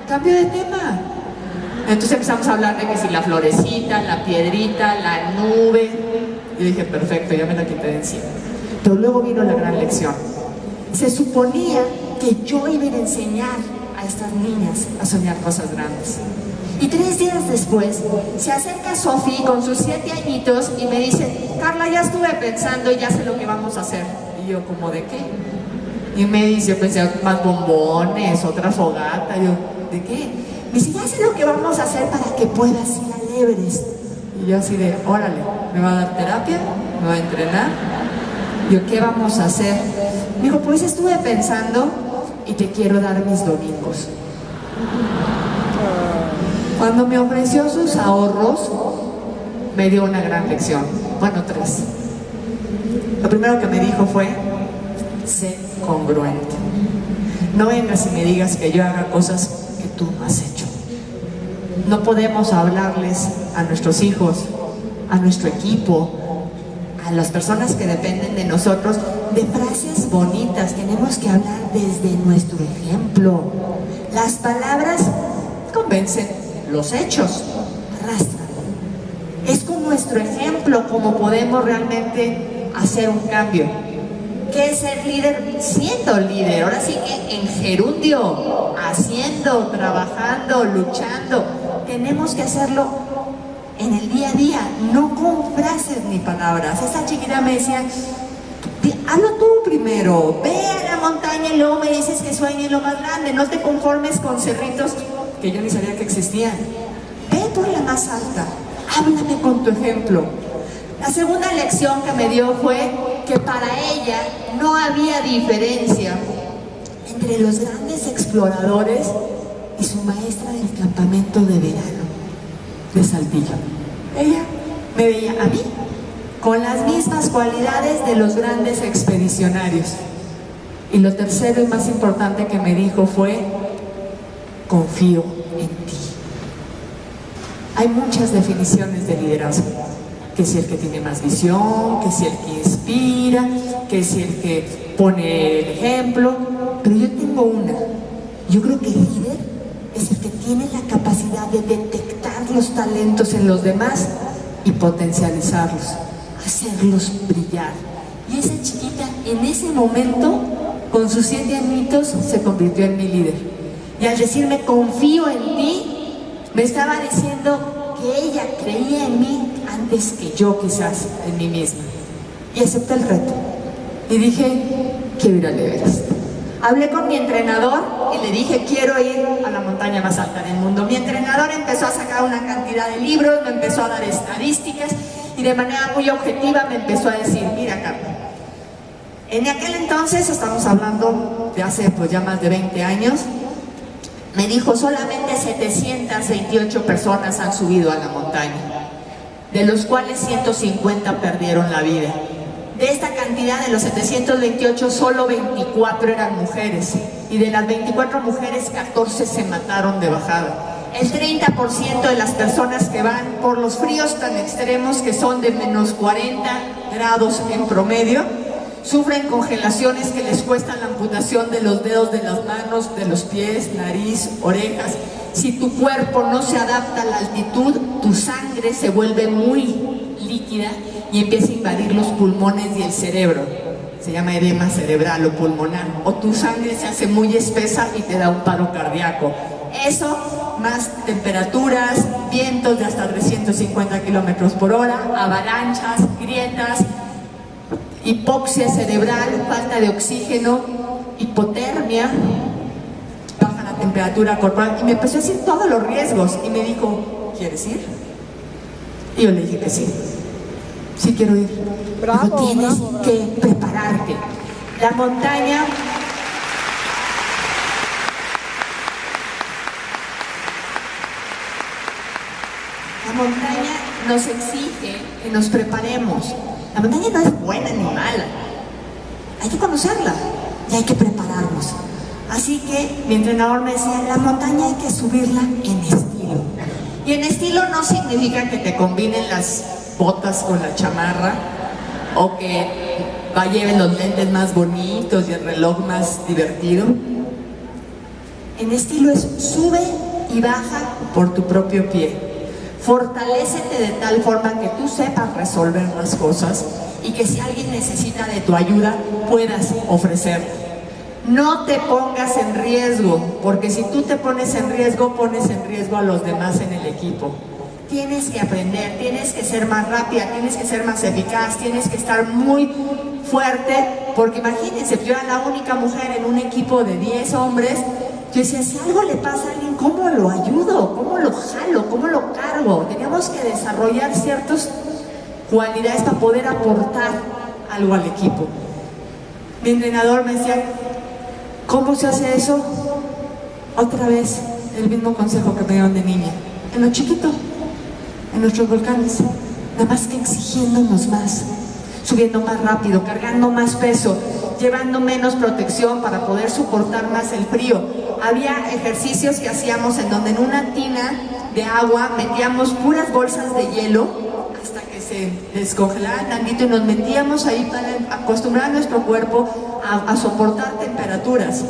S2: cambio de tema. Entonces empezamos a hablar de que si la florecita, la piedrita, la nube. Yo dije, perfecto, ya me la quité de encima. Pero luego vino la gran lección. Se suponía que yo iba a ir a enseñar a estas niñas a soñar cosas grandes. Y 3 días después, se acerca Sofi con sus 7 añitos y me dice, Carla, ya estuve pensando y ya sé lo que vamos a hacer. Y yo, ¿cómo de qué? Y me dice, pensé, más bombones, otra fogata. Y yo, ¿de qué? Me dice, ya sé lo que vamos a hacer para que puedas ir al Everest. Y yo así de, órale, ¿me va a dar terapia? ¿Me va a entrenar? Y yo, ¿qué vamos a hacer? Me dijo, pues estuve pensando y te quiero dar mis domingos. Cuando me ofreció sus ahorros, me dio una gran lección. Bueno, 3. Lo primero que me dijo fue, sé congruente. No vengas y me digas que yo haga cosas que tú no has hecho. No podemos hablarles a nuestros hijos, a nuestro equipo, a las personas que dependen de nosotros, de frases bonitas. Tenemos que hablar desde nuestro ejemplo. Las palabras convencen, los hechos arrastran. Es con nuestro ejemplo como podemos realmente hacer un cambio. ¿Qué es ser líder? Siendo líder, ahora sí que en gerundio, haciendo, trabajando, luchando. Tenemos que hacerlo en el día a día, no con frases ni palabras. Esa chiquita me decía, hazlo tú primero, ve a la montaña y luego me dices que sueñes lo más grande, no te conformes con cerritos que yo ni sabía que existían. Ve por la más alta, háblame con tu ejemplo. La segunda lección que me dio fue que para ella no había diferencia entre los grandes exploradores y su maestra del campamento de verano de Saltillo. Ella me veía a mí con las mismas cualidades de los grandes expedicionarios. Y lo tercero y más importante que me dijo fue: confío en ti. Hay muchas definiciones de liderazgo, que si el que tiene más visión, que si el que inspira, que si el que pone el ejemplo, pero yo tengo una. Yo creo que el líder es el que tiene la capacidad de detectar los talentos en los demás y potencializarlos, hacerlos brillar. Y esa chiquita en ese momento, con sus 7 añitos, se convirtió en mi líder. Y al decirme confío en ti, me estaba diciendo que ella creía en mí antes que yo quizás en mí misma. Y acepté el reto. Y dije, quiero ir al Everest. Hablé con mi entrenador y le dije, quiero ir a la montaña más alta del mundo. Mi entrenador empezó a sacar una cantidad de libros, me empezó a dar estadísticas y de manera muy objetiva me empezó a decir, mira Carmen, en aquel entonces, estamos hablando de hace pues ya más de 20 años, me dijo, solamente 728 personas han subido a la montaña, de los cuales 150 perdieron la vida. De esta cantidad, de los 728, solo 24 eran mujeres. Y de las 24 mujeres, 14 se mataron de bajada. El 30% de las personas que van por los fríos tan extremos, que son de menos 40 grados en promedio, sufren congelaciones que les cuestan la amputación de los dedos de las manos, de los pies, nariz, orejas. Si tu cuerpo no se adapta a la altitud, tu sangre se vuelve muy líquida y empieza a invadir los pulmones y el cerebro. Se llama edema cerebral o pulmonar. O tu sangre se hace muy espesa y te da un paro cardíaco. Eso, más temperaturas, vientos de hasta 350 kilómetros por hora, avalanchas, grietas, hipoxia cerebral, falta de oxígeno, hipotermia, baja la temperatura corporal. Y me empezó a decir todos los riesgos. Y me dijo, ¿quieres ir? Y yo le dije que sí. Sí quiero ir.
S3: Bravo,
S2: Pero tienes
S3: bravo, bravo.
S2: que prepararte. La montaña nos exige que nos preparemos. La montaña no es buena ni mala. Hay que conocerla y hay que prepararnos. Así que mi entrenador me decía, la montaña hay que subirla en estilo. Y en estilo no significa que te combinen las botas con la chamarra o que lleven los lentes más bonitos y el reloj más divertido. En estilo es sube y baja por tu propio pie. Fortalécete de tal forma que tú sepas resolver las cosas y que si alguien necesita de tu ayuda puedas ofrecerla. No te pongas en riesgo, porque si tú te pones en riesgo, pones en riesgo a los demás en el equipo. Tienes que aprender, tienes que ser más rápida, tienes que ser más eficaz, tienes que estar muy fuerte, porque imagínense, yo era la única mujer en un equipo de 10 hombres. Yo decía, si algo le pasa a alguien, ¿cómo lo ayudo? ¿Cómo lo jalo? ¿Cómo lo cargo? Teníamos que desarrollar ciertas cualidades para poder aportar algo al equipo. Mi entrenador me decía, ¿cómo se hace eso? Otra vez, el mismo consejo que me dieron de niña. En lo chiquito, en nuestros volcanes, nada más que exigiéndonos más, subiendo más rápido, cargando más peso, llevando menos protección para poder soportar más el frío. Había ejercicios que hacíamos en donde en una tina de agua metíamos puras bolsas de hielo hasta que se descongelaran tantito y nos metíamos ahí para acostumbrar a nuestro cuerpo a soportar temperaturas.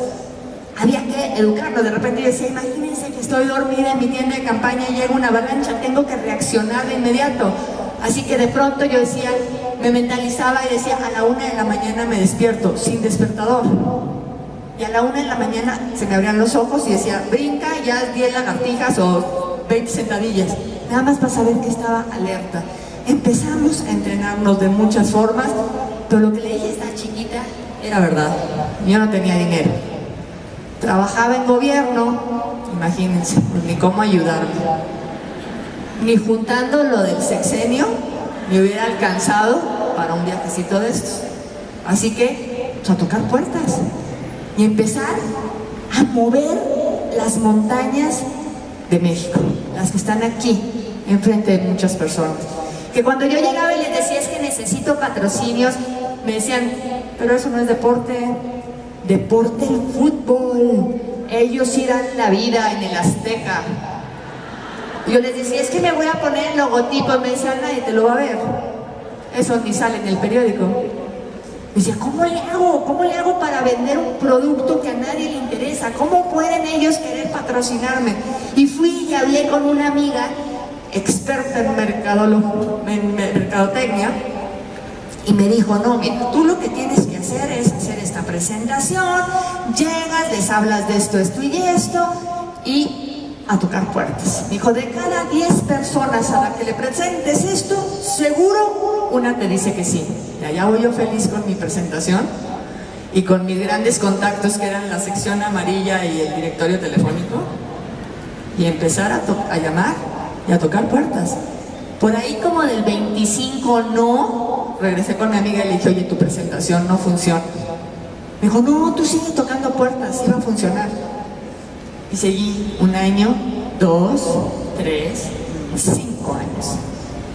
S2: Había que educarnos. De repente yo decía, imagínense que estoy dormida en mi tienda de campaña y llega una avalancha, tengo que reaccionar de inmediato. Así que de pronto yo decía, me mentalizaba y decía, a la 1 de la mañana me despierto, sin despertador. Y a la 1 de la mañana se me abrían los ojos y decía, brinca ya 10 lagartijas o 20 sentadillas. Nada más para saber que estaba alerta. Empezamos a entrenarnos de muchas formas, pero lo que le dije a esta chiquita era verdad. Yo no tenía dinero. Trabajaba en gobierno, imagínense, pues ni cómo ayudarme. Ni juntando lo del sexenio me hubiera alcanzado para un viajecito de estos. Así que, pues, a tocar puertas y empezar a mover las montañas de México, las que están aquí, enfrente de muchas personas. que cuando yo llegaba y les decía es que necesito patrocinios, me decían, pero eso no es deporte, deporte el fútbol, ellos sí dan la vida en el Azteca. Y yo les decía, es que me voy a poner el logotipo, y me decían, nadie te lo va a ver, eso ni sale en el periódico. Me decía, ¿cómo le hago? ¿Cómo le hago para vender un producto que a nadie le interesa? ¿Cómo pueden ellos querer patrocinarme? Y fui y hablé con una amiga experta en mercadotecnia y me dijo, no, mira, tú lo que tienes que hacer es hacer esta presentación, llegas, les hablas de esto, esto y esto y a tocar puertas. Me dijo, de cada 10 personas a la que le presentes esto, seguro una te dice que sí. Y allá voy yo feliz con mi presentación y con mis grandes contactos que eran la sección amarilla y el directorio telefónico y empezar a llamar y a tocar puertas. Por ahí como del 25 no, regresé con mi amiga y le dije, oye, tu presentación no funciona. Me dijo, no, tú sigue tocando puertas, sí va a funcionar. Y seguí 1 año, 2, 3, 5 años.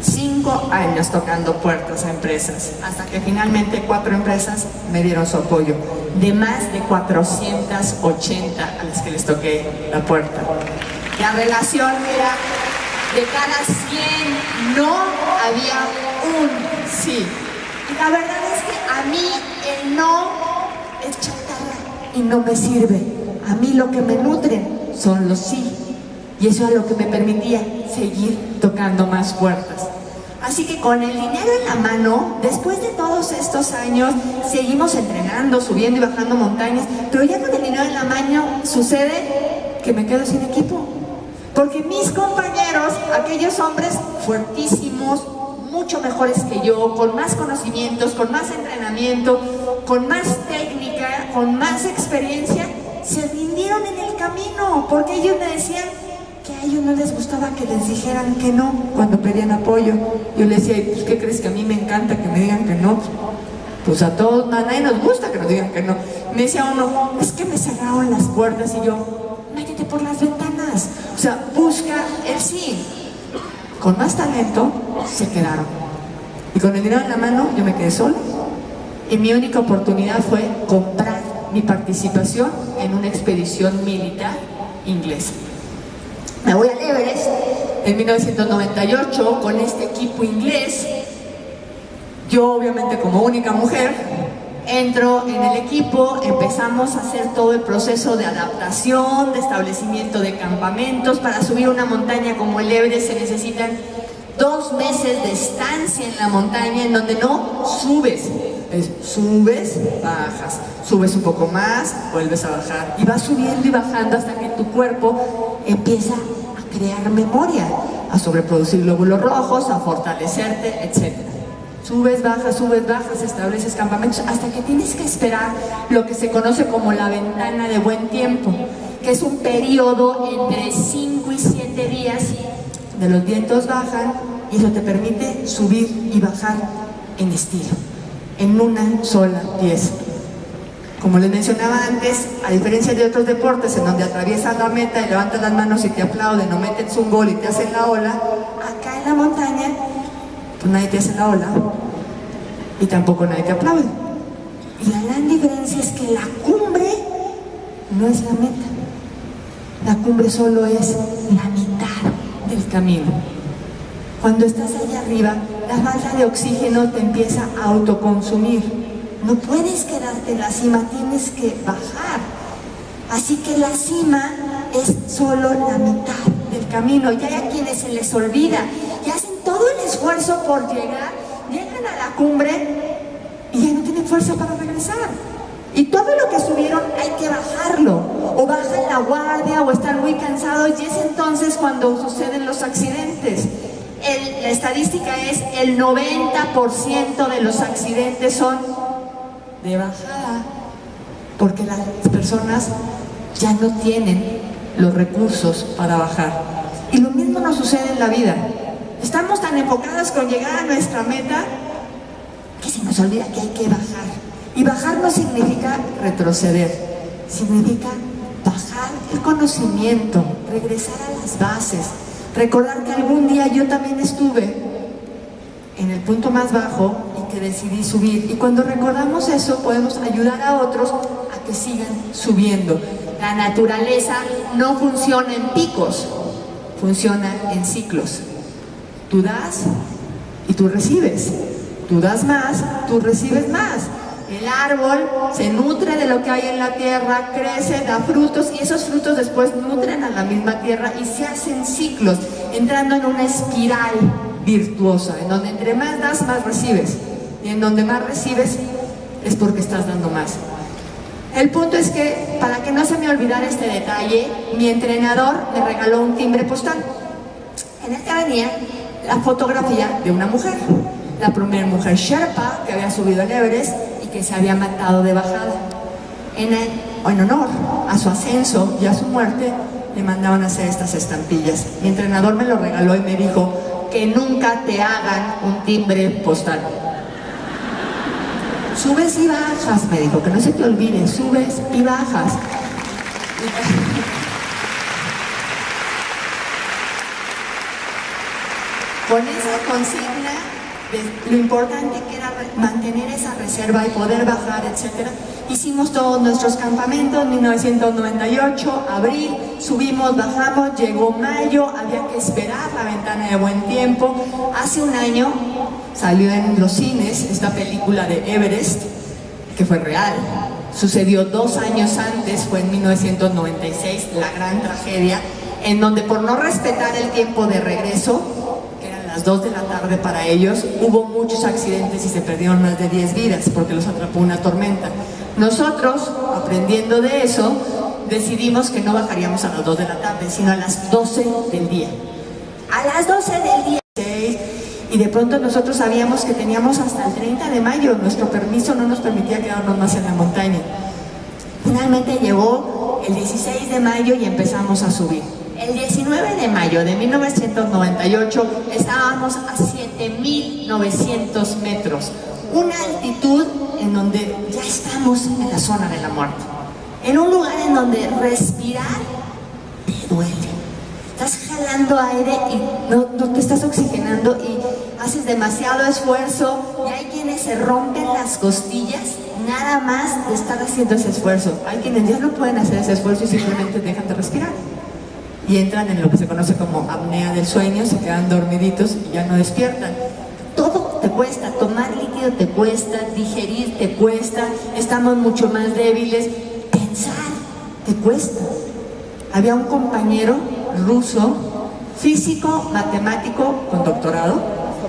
S2: 5 años tocando puertas a empresas, hasta que finalmente 4 empresas me dieron su apoyo, de más de 480 a las que les toqué la puerta. La relación era de cada 100 no había un sí. Y la verdad es que a mí el no es chatarra y no me sirve. A mí lo que me nutren son los sí. Y eso es lo que me permitía seguir tocando más puertas. Así que con el dinero en la mano, después de todos estos años, seguimos entrenando, subiendo y bajando montañas, pero ya con el dinero en la mano sucede que me quedo sin equipo. Porque mis compañeros, aquellos hombres fuertísimos, mucho mejores que yo, con más conocimientos, con más entrenamiento, con más técnica, con más experiencia, se rindieron en el camino, porque ellos me decían que a ellos no les gustaba que les dijeran que no cuando pedían apoyo. Yo les decía, pues, ¿qué crees? Que a mí me encanta que me digan que no. Pues a todos, a nadie nos gusta que nos digan que no. Me decía uno, es que me cerraron las puertas, y yo, métete por las ventanas. O sea, busca el sí. Con más talento se quedaron. Y con el dinero en la mano yo me quedé sola. Y mi única oportunidad fue comprar mi participación en una expedición militar inglesa. Me voy al Everest en 1998 con este equipo inglés. Yo, obviamente, como única mujer, entro en el equipo, empezamos a hacer todo el proceso de adaptación, de establecimiento de campamentos. Para subir una montaña como el Everest se necesitan 2 meses de estancia en la montaña, en donde no subes, subes, bajas, subes un poco más, vuelves a bajar y vas subiendo y bajando hasta que tu cuerpo empieza a crear memoria, a sobreproducir glóbulos rojos, a fortalecerte, etc. Subes, bajas, estableces campamentos hasta que tienes que esperar lo que se conoce como la ventana de buen tiempo, que es un periodo entre 5 y 7 días de los vientos bajan, y eso te permite subir y bajar en estilo, en una sola pieza. Como les mencionaba antes, a diferencia de otros deportes en donde atraviesas la meta y levantas las manos y te aplauden o metes un gol y te hacen la ola, acá en la montaña pues nadie te hace la ola y tampoco nadie te aplaude. Y la gran diferencia es que la cumbre no es la meta. La cumbre solo es la mitad del camino. Cuando estás allá arriba, la falta de oxígeno te empieza a autoconsumir. No puedes quedarte en la cima, tienes que bajar. Así que la cima es solo la mitad del camino. Y hay a quienes se les olvida y hacen todo el esfuerzo por llegar, llegan a la cumbre y ya no tienen fuerza para regresar. Y todo lo que subieron hay que bajarlo, o bajan la guardia o están muy cansados, y es entonces cuando suceden los accidentes. La estadística es el 90% de los accidentes son de bajada, porque las personas ya no tienen los recursos para bajar. Y lo mismo nos sucede en la vida. Estamos tan enfocados con llegar a nuestra meta que se nos olvida que hay que bajar. Y bajar no significa retroceder, significa bajar el conocimiento, regresar a las bases, recordar que algún día yo también estuve en el punto más bajo y que decidí subir. Y cuando recordamos eso, podemos ayudar a otros a que sigan subiendo. La naturaleza no funciona en picos, funciona en ciclos. Tú das y tú recibes. Tú das más, tú recibes más. El árbol se nutre de lo que hay en la tierra, crece, da frutos y esos frutos después nutren a la misma tierra y se hacen ciclos, entrando en una espiral virtuosa, en donde entre más das, más recibes. Y en donde más recibes es porque estás dando más. El punto es que, para que no se me olvidara este detalle, mi entrenador me regaló un timbre postal. En el que venía la fotografía de una mujer, la primera mujer Sherpa que había subido el Everest y que se había matado de bajada. En honor a su ascenso y a su muerte, le mandaban a hacer estas estampillas. Mi entrenador me lo regaló y me dijo que nunca te hagan un timbre postal. Subes y bajas, me dijo, que no se te olvide, subes y bajas. Con esa consigna de lo importante que era mantener esa reserva y poder bajar, etc., hicimos todos nuestros campamentos. 1998, abril, subimos, bajamos, llegó mayo, había que esperar la ventana de buen tiempo. Hace un año salió en los cines esta película de Everest, que fue real. Sucedió 2 años antes, fue en 1996, la gran tragedia, en donde por no respetar el tiempo de regreso, que eran las 2 de la tarde para ellos, hubo muchos accidentes y se perdieron más de 10 vidas porque los atrapó una tormenta. Nosotros, aprendiendo de eso, decidimos que no bajaríamos a las 2 de la tarde, sino a las 12 del día. A las 12 del día. Y de pronto nosotros sabíamos que teníamos hasta el 30 de mayo, nuestro permiso no nos permitía quedarnos más en la montaña. Finalmente llegó el 16 de mayo y empezamos a subir. El 19 de mayo de 1998 estábamos a 7.900 metros, una altitud en donde ya estamos en la zona de la muerte, en un lugar en donde respirar te duele. Estás jalando aire y no te estás oxigenando y haces demasiado esfuerzo y hay quienes se rompen las costillas nada más de estar haciendo ese esfuerzo. Hay quienes ya no pueden hacer ese esfuerzo y simplemente dejan de respirar y entran en lo que se conoce como apnea del sueño, se quedan dormiditos y ya no despiertan. Todo te cuesta, tomar líquido te cuesta, digerir te cuesta, estamos mucho más débiles, pensar te cuesta. Había un compañero ruso, físico, matemático, con doctorado,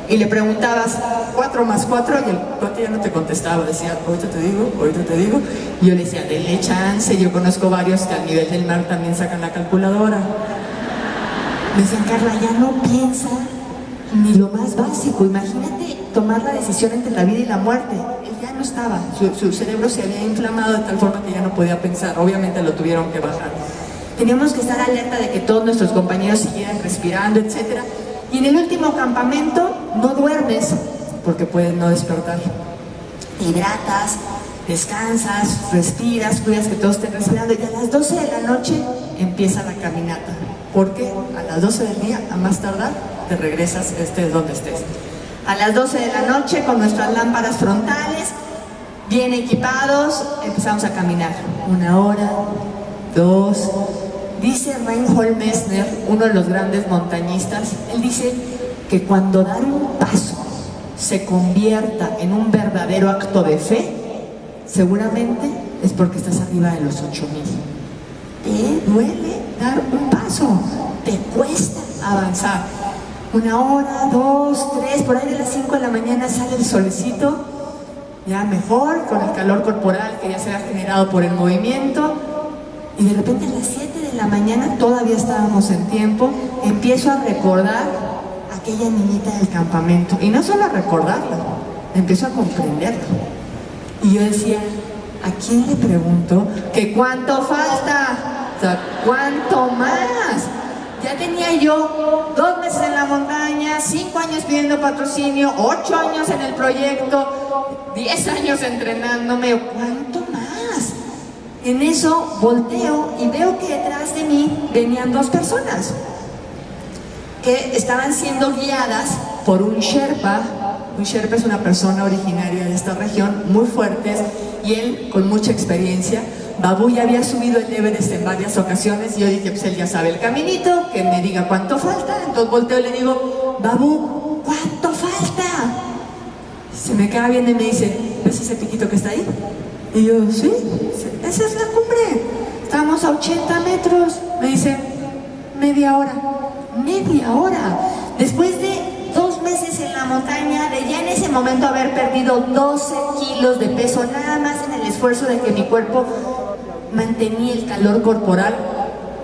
S2: y le preguntabas 4 más 4 y el cuate ya no te contestaba, decía, ahorita te digo, y yo le decía, denle chance, yo conozco varios que al nivel del mar también sacan la calculadora. Me decían, Carla, ya no piensa ni lo más básico, imagínate tomar la decisión entre la vida y la muerte. Él ya no estaba, su cerebro se había inflamado de tal forma que ya no podía pensar, obviamente lo tuvieron que bajar. Teníamos que estar alerta de que todos nuestros compañeros siguieran respirando, etc. Y en el último campamento no duermes porque puedes no despertar. Te hidratas, descansas, respiras, cuidas que todos estén respirando y a las 12 de la noche empieza la caminata. Porque a las 12 del día, a más tardar, te regresas, estés donde estés. A las 12 de la noche, con nuestras lámparas frontales, bien equipados, empezamos a caminar. 1 hora, 2. Dice Reinhold Messner, uno de los grandes montañistas, él dice que cuando dar un paso se convierta en un verdadero acto de fe, seguramente es porque estás arriba de los 8,000. Te duele dar un paso, te cuesta avanzar. 1 hora, 2, 3, por ahí de las 5 de la mañana sale el solecito, ya mejor, con el calor corporal que ya se ha generado por el movimiento, y de repente a las 7 de la mañana, todavía estábamos en tiempo, empiezo a recordar a aquella niñita del campamento, y no solo a recordarla, empiezo a comprenderla. Y yo decía, ¿a quién le pregunto que cuánto falta? O sea, ¿cuánto más? Ya tenía yo 2 meses en la montaña, 5 años pidiendo patrocinio, 8 años en el proyecto, 10 años entrenándome. ¿Cuánto más? En eso volteo y veo que detrás de mí venían 2 personas que estaban siendo guiadas por un Sherpa Un Sherpa es una persona originaria de esta región, muy fuerte, y él con mucha experiencia. Babu ya había subido el Everest en varias ocasiones y yo dije, pues él ya sabe el caminito, que me diga cuánto falta. Entonces volteo y le digo, Babu, ¿cuánto falta? Se me queda viendo y me dice, ¿ves ese piquito que está ahí? Y yo, sí, esa es la cumbre. Estamos a 80 metros. Me dice, media hora. Media hora. Después de 2 meses en la montaña, de ya en ese momento haber perdido 12 kilos de peso, nada más en el esfuerzo de que mi cuerpo mantenía el calor corporal,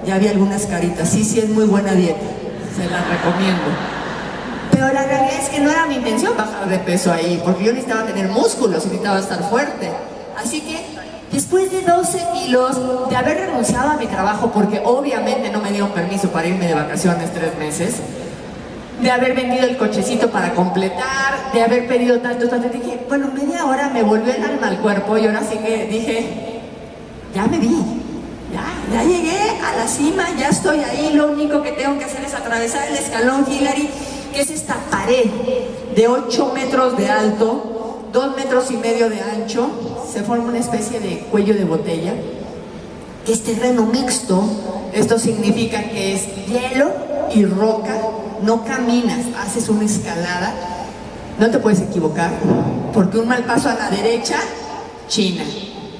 S2: ya había algunas caritas. Sí, es muy buena dieta, se la recomiendo. Pero la realidad es que no era mi intención bajar de peso ahí, porque yo necesitaba tener músculos, necesitaba estar fuerte. Así que después de 12 kilos, de haber renunciado a mi trabajo, porque obviamente no me dieron permiso para irme de vacaciones 3 meses, de haber vendido el cochecito para completar, de haber pedido tanto, dije, bueno, media hora me volvió el alma al cuerpo y ahora sí que dije, ya me vi, ya llegué a la cima, ya estoy ahí, lo único que tengo que hacer es atravesar el escalón Hillary, que es esta pared de 8 metros de alto, 2,5 metros de ancho, se forma una especie de cuello de botella, que es terreno mixto. Esto significa que es hielo y roca, no caminas, haces una escalada, no te puedes equivocar, porque un mal paso a la derecha, China,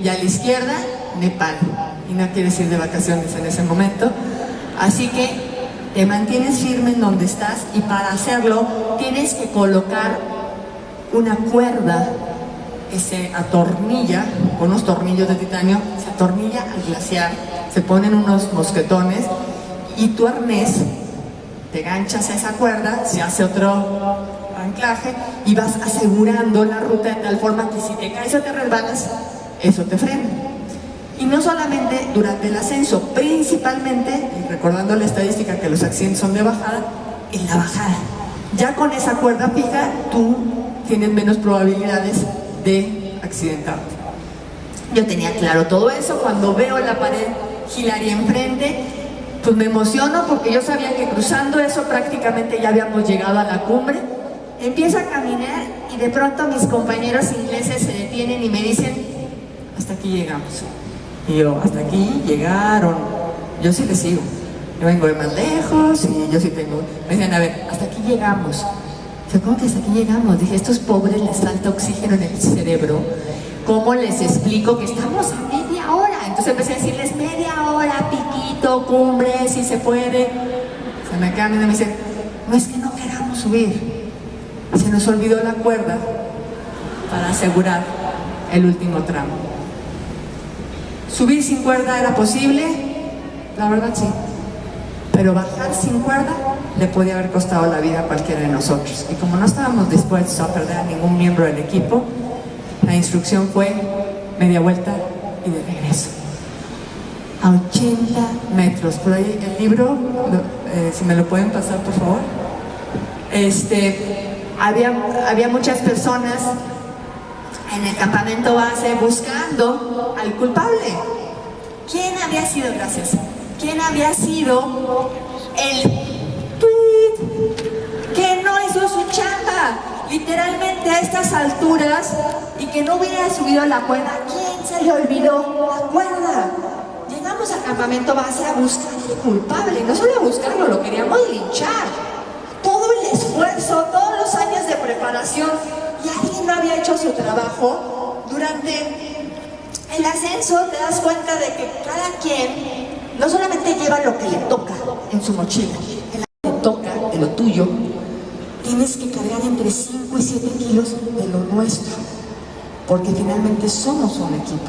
S2: y a la izquierda, Nepal, y no quieres ir de vacaciones en ese momento, así que te mantienes firme en donde estás, y para hacerlo tienes que colocar una cuerda que se atornilla con unos tornillos de titanio, se atornilla al glaciar, se ponen unos mosquetones y tu arnés te ganchas a esa cuerda, se hace otro anclaje y vas asegurando la ruta de tal forma que si te caes o te resbalas, eso te frena. Y no solamente durante el ascenso, principalmente, y recordando la estadística que los accidentes son de bajada, en la bajada. Ya con esa cuerda fija, tú tienes menos probabilidades de accidentarte. Yo tenía claro todo eso. Cuando veo la pared Hillary enfrente, pues me emociono porque yo sabía que cruzando eso prácticamente ya habíamos llegado a la cumbre. Empiezo a caminar y de pronto mis compañeros ingleses se detienen y me dicen, hasta aquí llegamos. Y yo, hasta aquí llegaron. Yo sí les sigo. Yo vengo de más lejos y yo sí tengo... Me dicen, a ver, hasta aquí llegamos. Yo, ¿cómo que hasta aquí llegamos? Dije, estos pobres les falta oxígeno en el cerebro. ¿Cómo les explico que estamos a media hora? Entonces empecé a decirles, media hora, piquito, cumbre, si se puede. Se me quedan y me dicen, no es que no queramos subir. Se nos olvidó la cuerda para asegurar el último tramo. ¿Subir sin cuerda era posible? La verdad sí. Pero bajar sin cuerda le podía haber costado la vida a cualquiera de nosotros. Y como no estábamos dispuestos a perder a ningún miembro del equipo, la instrucción fue media vuelta y de regreso. A 80 metros. Por ahí el libro, si me lo pueden pasar, por favor. Había muchas personas en el campamento base buscando al culpable. ¿Quién había sido, gracias? ¿Quién había sido el tweet que no hizo su chamba? Literalmente a estas alturas, y que no hubiera subido la cuerda. ¿Quién se le olvidó la cuerda? Llegamos al campamento base a buscar al culpable, no solo a buscarlo, lo queríamos linchar. Todo el esfuerzo, todos los años de preparación, y alguien no había hecho su trabajo. Durante el ascenso te das cuenta de que cada quien no solamente lleva lo que le toca en su mochila, en lo que te toca, de lo tuyo, tienes que cargar entre 5 y 7 kilos de lo nuestro, porque finalmente somos un equipo.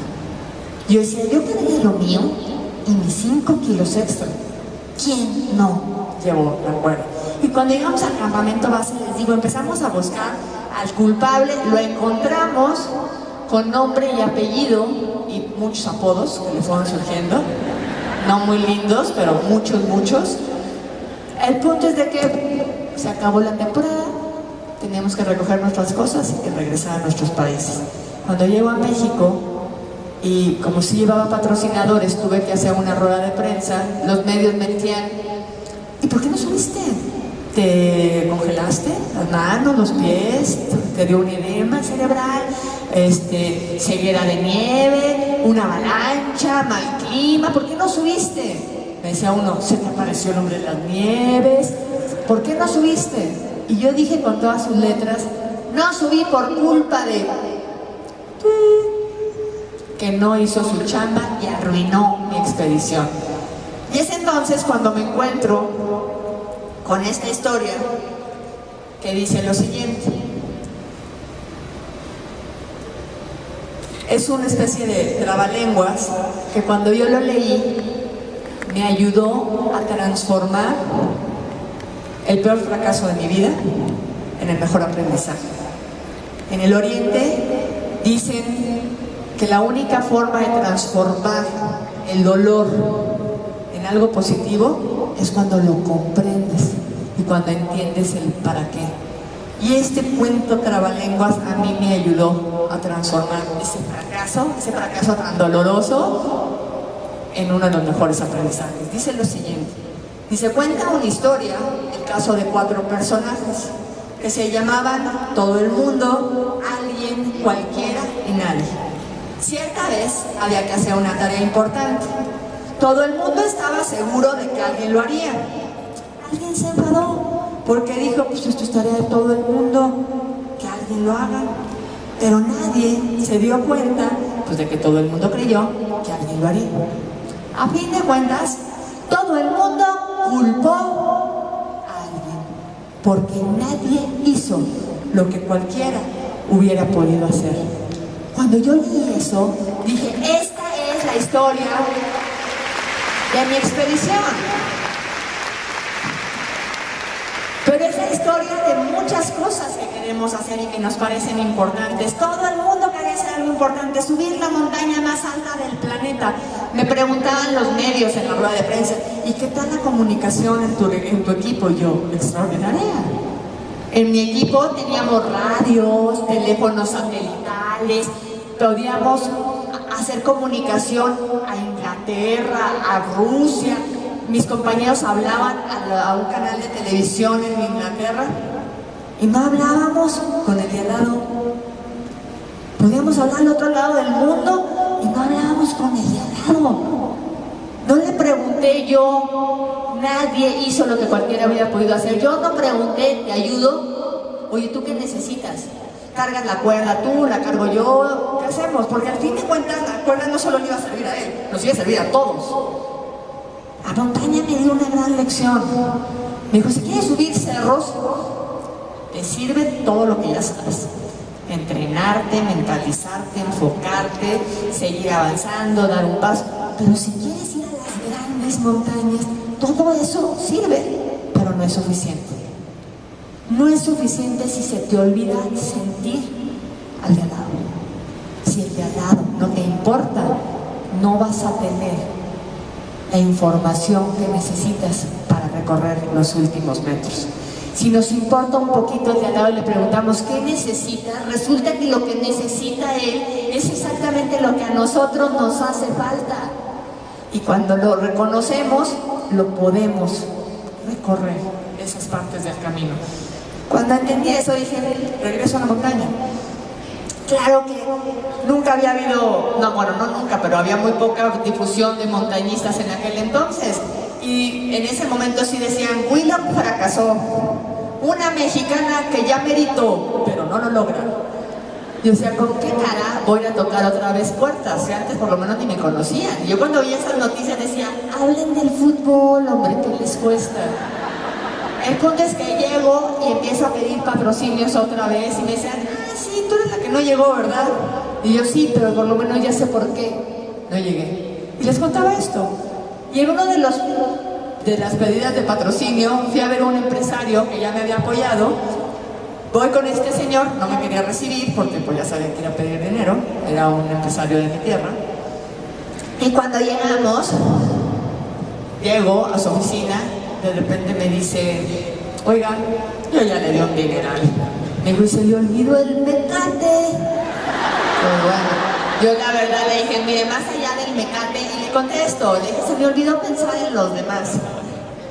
S2: Yo decía, yo cargué lo mío y mis 5 kilos extra. ¿Quién no llevó la cuerda? Y cuando llegamos al campamento base, les digo, empezamos a buscar al culpable, lo encontramos con nombre y apellido y muchos apodos que le fueron surgiendo, no muy lindos, pero muchos. El punto es de que se acabó la temporada, teníamos que recoger nuestras cosas y regresar a nuestros países. Cuando llego a México, y como si llevaba patrocinadores, tuve que hacer una rueda de prensa. Los medios me decían, ¿y por qué no subiste? te congelaste las manos, los pies, te dio un edema cerebral, ceguera de nieve, una avalancha, mal clima, ¿por qué no subiste? Me decía uno, se te apareció el hombre de las nieves, ¿por qué no subiste? Y yo dije con todas sus letras, no subí por culpa de que no hizo su chamba y arruinó mi expedición. Y es entonces cuando me encuentro con esta historia que dice lo siguiente. Es una especie de trabalenguas que cuando yo lo leí me ayudó a transformar el peor fracaso de mi vida en el mejor aprendizaje. En el Oriente dicen que la única forma de transformar el dolor en algo positivo es cuando lo comprendes y cuando entiendes el para qué. Y este cuento trabalenguas a mí me ayudó a transformar ese fracaso tan doloroso en uno de los mejores aprendizajes. Dice lo siguiente, dice, cuenta una historia, el caso de 4 personajes que se llamaban todo el mundo, alguien, cualquiera y nadie. Cierta vez había que hacer una tarea importante. Todo el mundo estaba seguro de que alguien lo haría. Alguien se enfadó porque dijo, pues esto es tarea de todo el mundo, que alguien lo haga. Pero nadie se dio cuenta, pues, de que todo el mundo creyó que alguien lo haría. A fin de cuentas, todo el mundo culpó a alguien, porque nadie hizo lo que cualquiera hubiera podido hacer. Cuando yo leí eso, dije, esta es la historia de mi expedición. Pero es la historia de muchas cosas que queremos hacer y que nos parecen importantes. Todo el mundo quiere hacer algo importante, subir la montaña más alta del planeta. Me preguntaban los medios en la rueda de prensa, ¿y qué tal la comunicación en tu equipo? Y yo, extraordinaria. En mi equipo teníamos radios, teléfonos satelitales, podíamos hacer comunicación a Inglaterra, a Rusia. Mis compañeros hablaban a un canal de televisión en Inglaterra y no hablábamos con el de al lado. Podíamos hablar al otro lado del mundo y no hablábamos con el de al lado. No le pregunté yo, nadie hizo lo que cualquiera hubiera podido hacer. Yo no pregunté, ¿te ayudo? Oye, ¿tú qué necesitas? ¿Cargas la cuerda tú? ¿La cargo yo? ¿Qué hacemos? Porque al fin de cuentas la cuerda no solo le iba a servir a él, nos iba a servir a todos. La montaña me dio una gran lección. Me dijo, si quieres subir cerros, te sirve todo lo que ya sabes. Entrenarte, mentalizarte, enfocarte, seguir avanzando, dar un paso. Pero si quieres ir a las grandes montañas, todo eso sirve, pero no es suficiente. No es suficiente si se te olvida sentir al de al lado. Si el de al lado no te importa, no vas a tener la información que necesitas para recorrer los últimos metros. Si nos importa un poquito el de al lado y le preguntamos ¿qué necesita? Resulta que lo que necesita él es exactamente lo que a nosotros nos hace falta. Y cuando lo reconocemos, lo podemos recorrer esas partes del camino. Cuando entendí eso dije, regreso a la montaña. Claro que nunca había habido, no nunca, pero había muy poca difusión de montañistas en aquel entonces. Y en ese momento sí decían, Huila fracasó. Una mexicana que ya meritó, pero no lo logra. Yo decía, ¿con qué cara voy a tocar otra vez puertas? Si antes por lo menos ni me conocían. Y yo cuando veía esas noticias decía, hablen del fútbol, hombre, ¿qué les cuesta? El punto es que llego y empiezo a pedir patrocinios otra vez y me decían, sí, tú eres la que no llegó, ¿verdad? Y yo sí, pero por lo menos ya sé por qué no llegué. Y les contaba esto. Y en uno de las pedidas de patrocinio fui a ver a un empresario que ya me había apoyado. Voy con este señor, no me quería recibir porque pues ya sabía que iba a pedir dinero, era un empresario de mi tierra. Y cuando llegamos, llego a su oficina, de repente me dice, oiga, yo ya le di un dineral. Me dijo, y se le olvidó el mecate. Pues bueno, yo la verdad le dije, mire, más allá del mecate, y le contesto, le dije, se me olvidó pensar en los demás.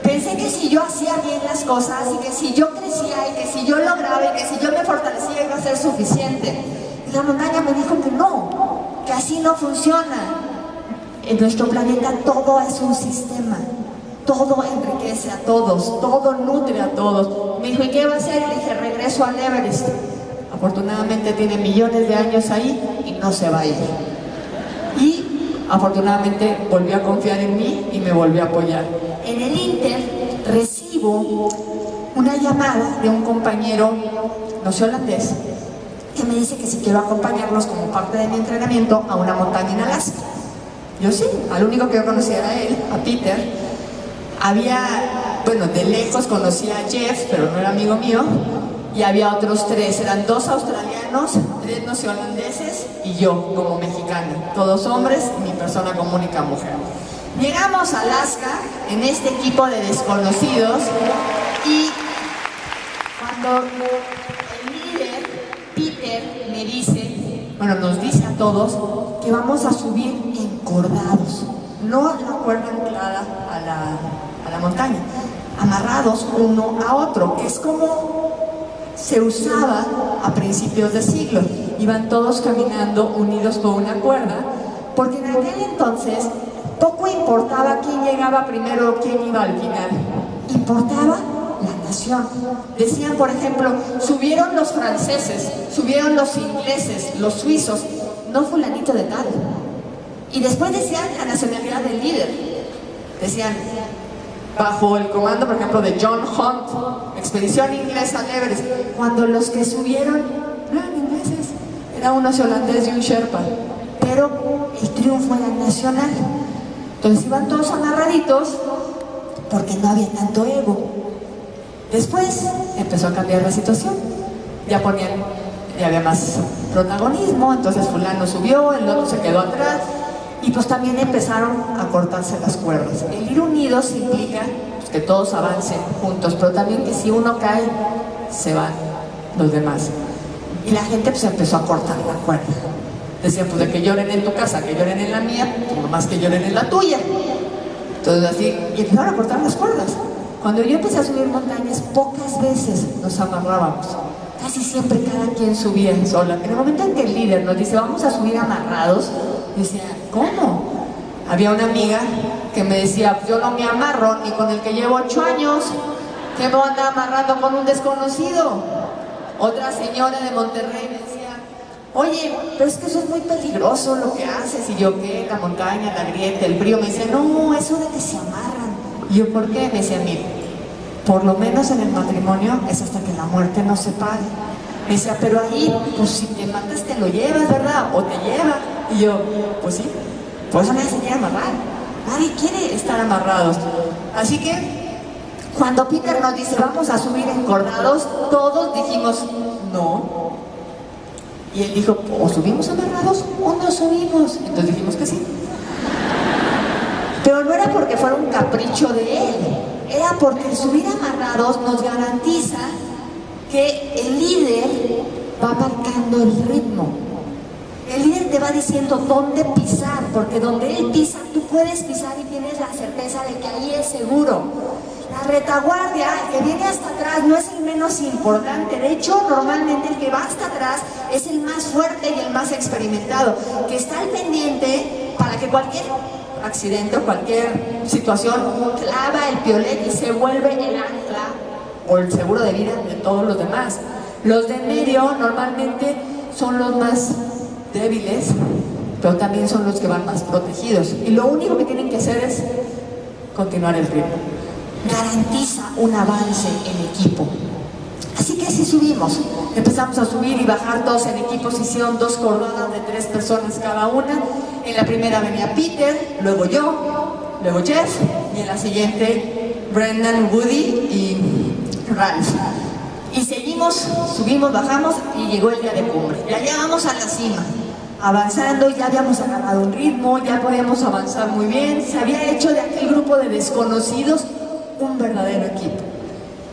S2: Pensé decían que si yo hacía bien las cosas y que si yo crecía y que si yo lograba y que si yo me fortalecía iba a ser suficiente. Y la montaña me dijo que no, que así no funciona. En nuestro planeta todo es un sistema, todo enriquece a todos, todo nutre a todos. Me dijo, ¿y qué va a hacer? Le dije, regreso al Everest. Afortunadamente tiene millones de años ahí y no se va a ir. Y afortunadamente volvió a confiar en mí y me volvió a apoyar. En el Inter recibo una llamada de un compañero no sé holandés que me dice que si quiero acompañarlos como parte de mi entrenamiento a una montaña en Alaska. Yo sí, al único que yo conocía era él, a Peter. Bueno, de lejos conocía a Jeff, pero no era amigo mío. Y había otros 3, eran 2 australianos, 3 neozelandeses y yo como mexicana. Todos hombres, mi persona como única mujer. Llegamos a Alaska en este equipo de desconocidos y cuando el líder, Peter, me dice, nos dice a todos que vamos a subir encordados, no la cuerda anclada a la montaña, amarrados uno a otro, que es como se usaba a principios de siglo. Iban todos caminando unidos con una cuerda, porque en aquel entonces poco importaba quién llegaba primero o quién iba al final, importaba la nación. Decían, por ejemplo, subieron los franceses, subieron los ingleses, los suizos, no fulanito de tal. Y después decían la nacionalidad del líder. Decían, bajo el comando, por ejemplo, de John Hunt, expedición inglesa al Everest, cuando los que subieron no eran ingleses, era un holandés y un sherpa, pero el triunfo era nacional. Entonces iban todos amarraditos porque no había tanto ego. Después empezó a cambiar la situación, ya había más protagonismo, entonces fulano subió, el otro se quedó atrás. Y pues también empezaron a cortarse las cuerdas. El ir unidos implica pues, que todos avancen juntos, pero también que si uno cae, se van los demás. Y la gente pues empezó a cortar la cuerda. Decían, pues de que lloren en tu casa, que lloren en la mía, pues nomás que lloren en la tuya. Entonces así, y empezaron a cortar las cuerdas. Cuando yo empecé a subir montañas, pocas veces nos amarrábamos. Casi siempre cada quien subía sola. En el momento en que el líder nos dice, vamos a subir amarrados, yo decía, ¿cómo? Había una amiga que me decía, yo no me amarro ni con el que llevo 8 años, ¿qué me voy a andar amarrando con un desconocido? Otra señora de Monterrey me decía, oye, pero es que eso es muy peligroso lo que haces. Y yo, ¿qué? La montaña, la grieta, el frío. Me decía, no, eso de que se amarran. Y yo, ¿por qué? Me decía, mira, por lo menos en el matrimonio es hasta que la muerte nos separe. Me decía, pero ahí, pues si te matas te lo llevas, ¿verdad? O te lleva. Y yo, pues sí, por eso nadie se quiere amarrar. Nadie quiere estar amarrados. Así que, cuando Peter nos dice, vamos a subir encordados, todos dijimos, no. Y él dijo, o subimos amarrados o no subimos. Entonces dijimos que sí. Pero no era porque fuera un capricho de él. Era porque el subir amarrados nos garantiza que el líder va marcando el ritmo. El líder te va diciendo dónde pisar, porque donde él pisa, tú puedes pisar y tienes la certeza de que ahí es seguro. La retaguardia, el que viene hasta atrás, no es el menos importante. De hecho, normalmente el que va hasta atrás es el más fuerte y el más experimentado, que está al pendiente para que cualquier accidente o cualquier situación clava el piolet y se vuelve el ancla o el seguro de vida de todos los demás. Los de medio normalmente son los más débiles, pero también son los que van más protegidos. Y lo único que tienen que hacer es continuar el ritmo. Garantiza un avance en equipo. Así que si subimos, empezamos a subir y bajar todos en equipos, hicieron 2 cordadas de 3 personas cada una. En la primera venía Peter, luego yo, luego Jeff, y en la siguiente Brendan, Woody y Ralph. Y seguimos, subimos, bajamos y llegó el día de cumbre. Ya llegamos a la cima, avanzando, ya habíamos agarrado un ritmo, ya podíamos avanzar muy bien. Se había hecho de aquel grupo de desconocidos un verdadero equipo.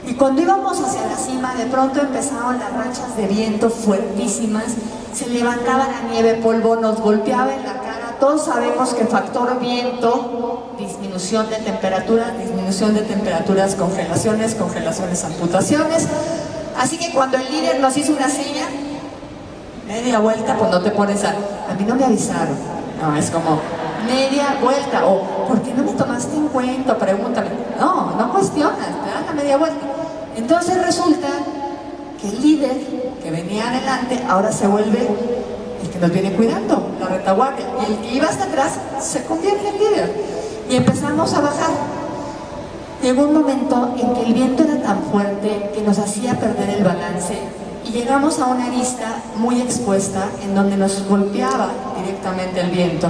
S2: Y cuando íbamos hacia la cima, de pronto empezaron las rachas de viento fuertísimas, se levantaba la nieve, polvo, nos golpeaba en la cara, Todos sabemos que factor viento, disminución de temperaturas, congelaciones, amputaciones. Así que cuando el líder nos hizo una seña, media vuelta, pues no te pones a mí no me avisaron. No, es como media vuelta, o ¿por qué no me tomaste en cuenta? Pregúntame. No cuestionas, te das la media vuelta. Entonces resulta que el líder que venía adelante ahora se vuelve el que nos viene cuidando, la retaguardia. Y el que iba hasta atrás se convierte en líder. Y empezamos a bajar. Llegó un momento en que el viento era tan fuerte que nos hacía perder el balance y llegamos a una arista muy expuesta en donde nos golpeaba directamente el viento.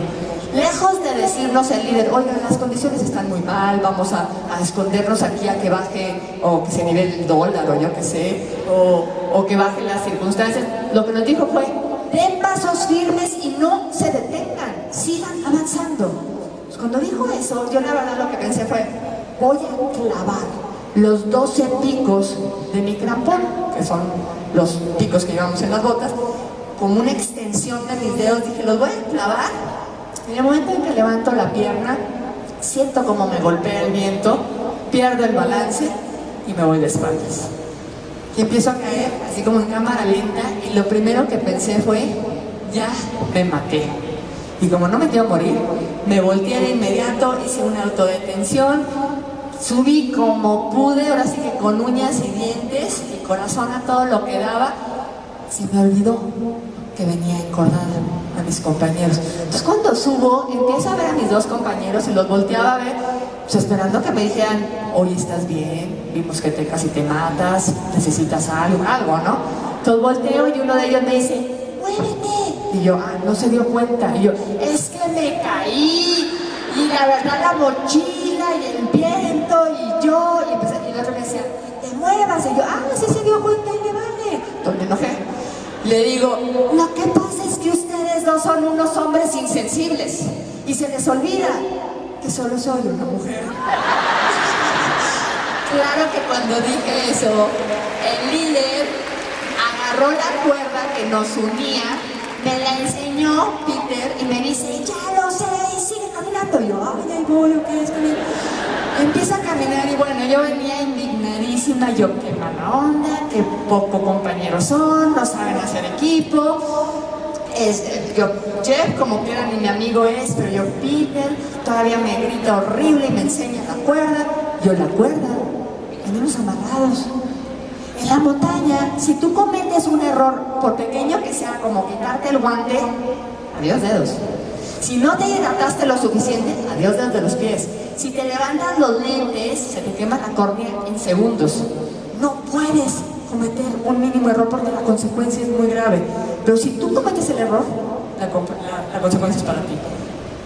S2: Lejos de decirnos el líder, oigan, las condiciones están muy mal, vamos a escondernos aquí a que baje, o que se nivele el dólar, o yo qué sé, o que bajen las circunstancias, lo que nos dijo fue, den pasos firmes y no se detengan, sigan avanzando. Pues cuando dijo eso, yo la verdad lo que pensé fue, voy a clavar los 12 picos de mi crampón, que son los picos que llevamos en las botas, como una extensión de mis dedos. Dije, los voy a clavar. En el momento en que levanto la pierna, siento como me golpea el viento, pierdo el balance y me voy de espaldas. Y empiezo a caer, así como en cámara lenta, y lo primero que pensé fue, ya me maté. Y como no me quiero morir, me volteé de inmediato, hice una autodetención, subí como pude, ahora sí que con uñas y dientes, y corazón a todo lo que daba. Se me olvidó que venía encordada a mis compañeros. Entonces cuando subo, empiezo a ver a mis dos compañeros y los volteaba a ver, pues esperando que me dijeran, oye, ¿estás bien? Vimos que casi te matas, necesitas algo, ¿no? Entonces volteo y uno de ellos me dice, muévete. Y yo, no se dio cuenta. Y yo, es que me caí. Y la verdad la mochila y el viento y yo. Y el otro me decía, te muevas. Y yo, sí se dio cuenta y me vale. Entonces me enojé. Le digo, lo que pasa es que ustedes dos son unos hombres insensibles y se les olvida que solo soy una mujer. Claro que cuando dije eso, el líder agarró la cuerda que nos unía, me la enseñó Peter y me dice, ya lo sé, y sigue caminando. Y yo, ahí voy, ok, está bien. Empieza a caminar y bueno, yo venía indignadísima, yo qué mala onda, qué poco compañeros son, no saben hacer equipo. Yo, Jeff, como quiera ni mi amigo es, pero yo, Peter, todavía me grita horrible y me enseña la cuerda. Yo, la cuerda, venimos amarrados. En la montaña, si tú cometes un error, por pequeño que sea, como quitarte el guante, adiós dedos. Si no te hidrataste lo suficiente, adiós dedos de los pies. Si te levantas los lentes, se te quema la córnea en segundos. No puedes cometer un mínimo error porque la consecuencia es muy grave. Pero si tú cometes el error, la consecuencia es para ti.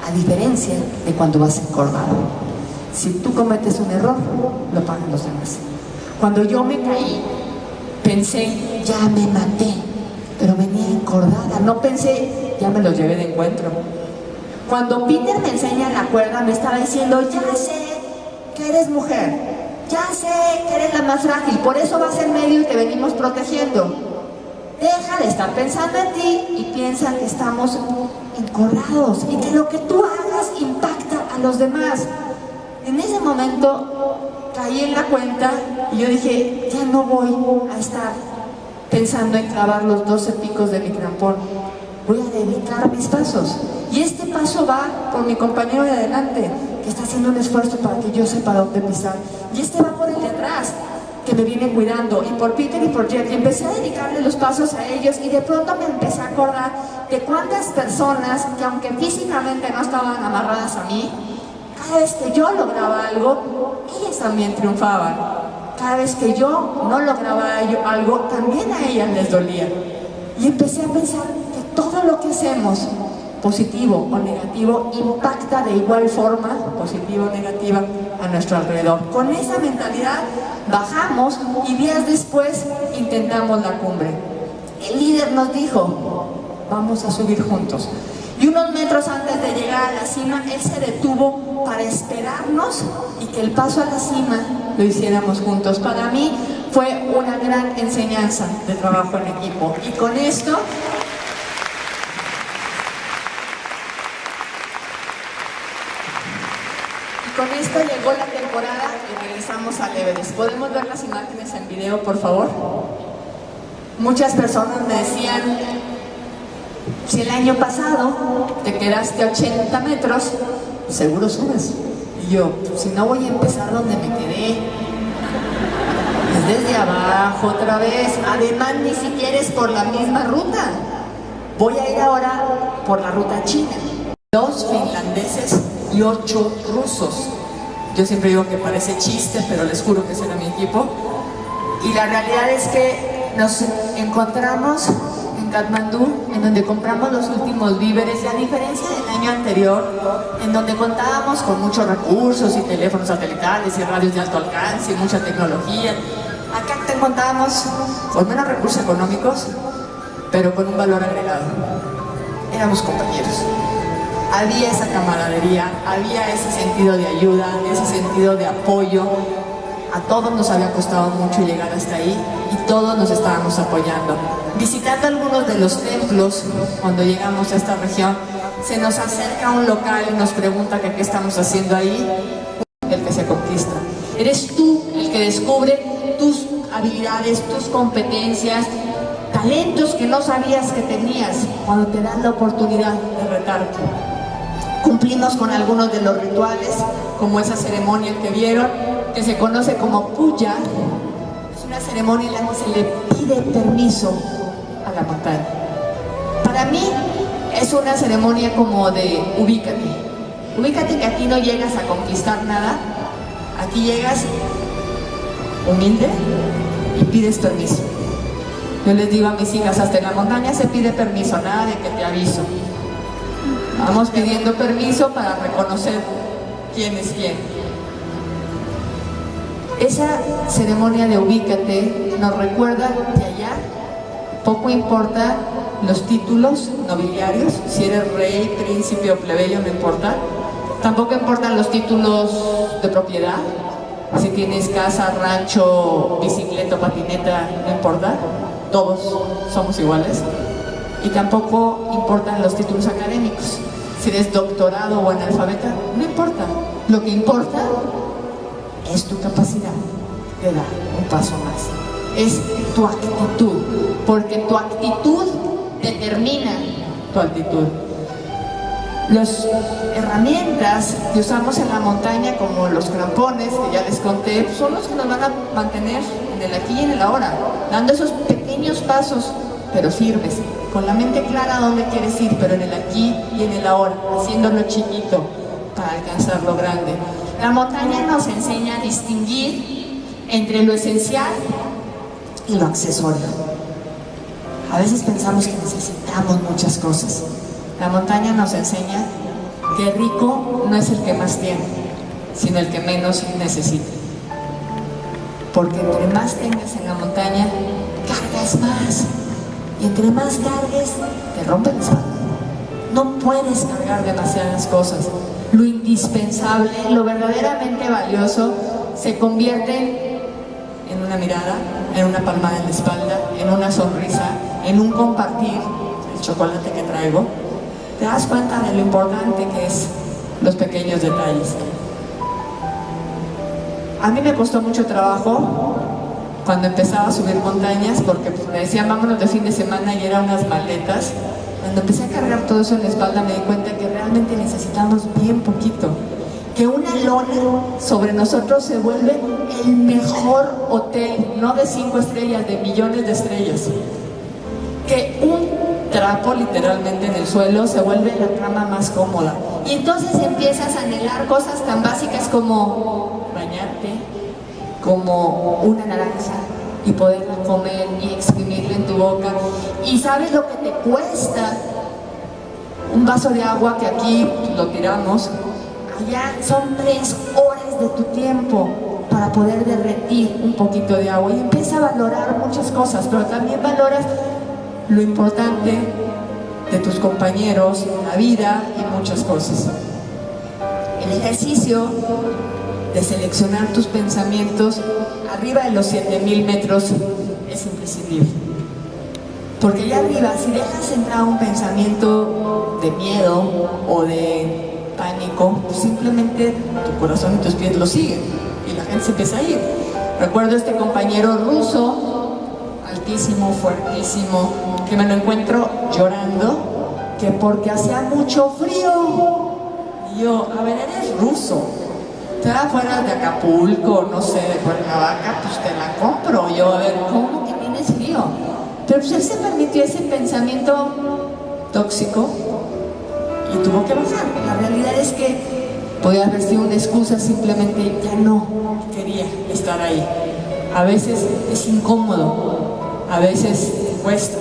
S2: A diferencia de cuando vas encordado. Si tú cometes un error, lo pagan los demás. Cuando yo me caí, pensé, ya me maté, pero venía encordada. No pensé, ya me lo llevé de encuentro. Cuando Peter me enseña la cuerda, me estaba diciendo, ya sé que eres mujer, ya sé que eres la más frágil, por eso vas en medio y te venimos protegiendo. Deja de estar pensando en ti y piensa que estamos encordados y que lo que tú hagas impacta a los demás. En ese momento caí en la cuenta y yo dije, ya no voy a estar pensando en clavar los 12 picos de mi crampón. Voy a dedicar mis pasos. Y este paso va por mi compañero de adelante, que está haciendo un esfuerzo para que yo sepa dónde pisar. Y este va por el de atrás, que me viene cuidando. Y por Peter y por Jeff. Y empecé a dedicarle los pasos a ellos. Y de pronto me empecé a acordar de cuántas personas, que aunque físicamente no estaban amarradas a mí, cada vez que yo lograba algo, ellas también triunfaban. Cada vez que yo no lograba algo, también a ellas les dolía. Y empecé a pensar que todo lo que hacemos, positivo o negativo, impacta de igual forma, positiva o negativa, a nuestro alrededor. Con esa mentalidad bajamos y días después intentamos la cumbre. El líder nos dijo, vamos a subir juntos. Y unos metros antes de llegar a la cima, él se detuvo para esperarnos y que el paso a la cima lo hiciéramos juntos. Para mí fue una gran enseñanza de trabajo en equipo. 5 equipos. Y con esto, con esto llegó la temporada y regresamos al Everest. ¿Podemos ver las imágenes en video, por favor? Muchas personas me decían, si el año pasado te quedaste a 80 metros, seguro subes. Y yo, si no voy a empezar donde me quedé, es desde abajo otra vez. Además, ni siquiera es por la misma ruta. Voy a ir ahora por la ruta china. 2 finlandeses y 8 rusos. Yo siempre digo que parece chiste, pero les juro que ese era mi equipo. Y la realidad es que nos encontramos en Katmandú, en donde compramos los últimos víveres, y a diferencia del año anterior, en donde contábamos con muchos recursos y teléfonos satelitales y radios de alto alcance y mucha tecnología, acá te contábamos con menos recursos económicos, pero con un valor agregado. Éramos compañeros. Había esa camaradería, había ese sentido de ayuda, ese sentido de apoyo. A todos nos había costado mucho llegar hasta ahí y todos nos estábamos apoyando. Visitando algunos de los templos, cuando llegamos a esta región, se nos acerca un local y nos pregunta que qué estamos haciendo ahí. El que se conquista. Eres tú el que descubre tus habilidades, tus competencias, talentos que no sabías que tenías cuando te dan la oportunidad de retarte. Cumplimos con algunos de los rituales, como esa ceremonia que vieron, que se conoce como puya. Es una ceremonia en la que se le pide permiso a la montaña. Para mí es una ceremonia como de ubícate. Ubícate que aquí no llegas a conquistar nada, aquí llegas humilde y pides permiso. Yo les digo a mis hijas, hasta en la montaña se pide permiso, nada de que te aviso. Vamos pidiendo permiso para reconocer quién es quién. Esa ceremonia de ubícate nos recuerda que allá poco importa los títulos nobiliarios, si eres rey, príncipe o plebeyo, no importa. Tampoco importan los títulos de propiedad, si tienes casa, rancho, bicicleta o patineta, no importa. Todos somos iguales. Y tampoco importan los títulos académicos. Si eres doctorado o analfabeta, no importa. Lo que importa es tu capacidad de dar un paso más. Es tu actitud, porque tu actitud determina tu altitud. Las herramientas que usamos en la montaña, como los crampones, que ya les conté, son los que nos van a mantener en el aquí y en el ahora, dando esos pequeños pasos, pero firmes, con la mente clara a dónde quieres ir, pero en el aquí y en el ahora, haciéndolo chiquito para alcanzar lo grande. La montaña nos enseña a distinguir entre lo esencial y lo accesorio. A veces pensamos que necesitamos muchas cosas. La montaña nos enseña que rico no es el que más tiene, sino el que menos necesita. Porque entre más tengas en la montaña, cargas más. Y entre más cargues, te rompe la espalda. No puedes cargar demasiadas cosas. Lo indispensable, lo verdaderamente valioso, se convierte en una mirada, en una palmada en la espalda, en una sonrisa, en un compartir el chocolate que traigo. Te das cuenta de lo importante que es los pequeños detalles. A mí me costó mucho trabajo cuando empezaba a subir montañas, porque me decían vámonos de fin de semana y eran unas maletas. Cuando empecé a cargar todo eso en la espalda me di cuenta que realmente necesitamos bien poquito. Que una lona sobre nosotros se vuelve el mejor hotel, no de 5 estrellas, de millones de estrellas. Que un trapo literalmente en el suelo se vuelve la cama más cómoda. Y entonces empiezas a anhelar cosas tan básicas como bañarte, como una naranja y poderla comer y exprimirla en tu boca. Y sabes lo que te cuesta un vaso de agua, que aquí lo tiramos, allá son 3 horas de tu tiempo para poder derretir un poquito de agua. Y empieza a valorar muchas cosas, pero también valoras lo importante de tus compañeros, la vida y muchas cosas. El ejercicio de seleccionar tus pensamientos arriba de los 7000 metros es imprescindible. Porque allá arriba, si dejas entrar un pensamiento de miedo o de pánico, pues simplemente tu corazón y tus pies lo siguen y la gente se empieza a ir. Recuerdo este compañero ruso, altísimo, fuertísimo, que me lo encuentro llorando, que porque hacía mucho frío. Y yo, a ver, eres ruso, te vas fuera de Acapulco, no sé, de Cuernavaca, pues te la compro. Yo, a ver, ¿cómo que tienes frío? Pero pues él se permitió ese pensamiento tóxico y tuvo que bajar. La realidad es que podía haber sido una excusa, simplemente ya no quería estar ahí. A veces es incómodo, a veces cuesta,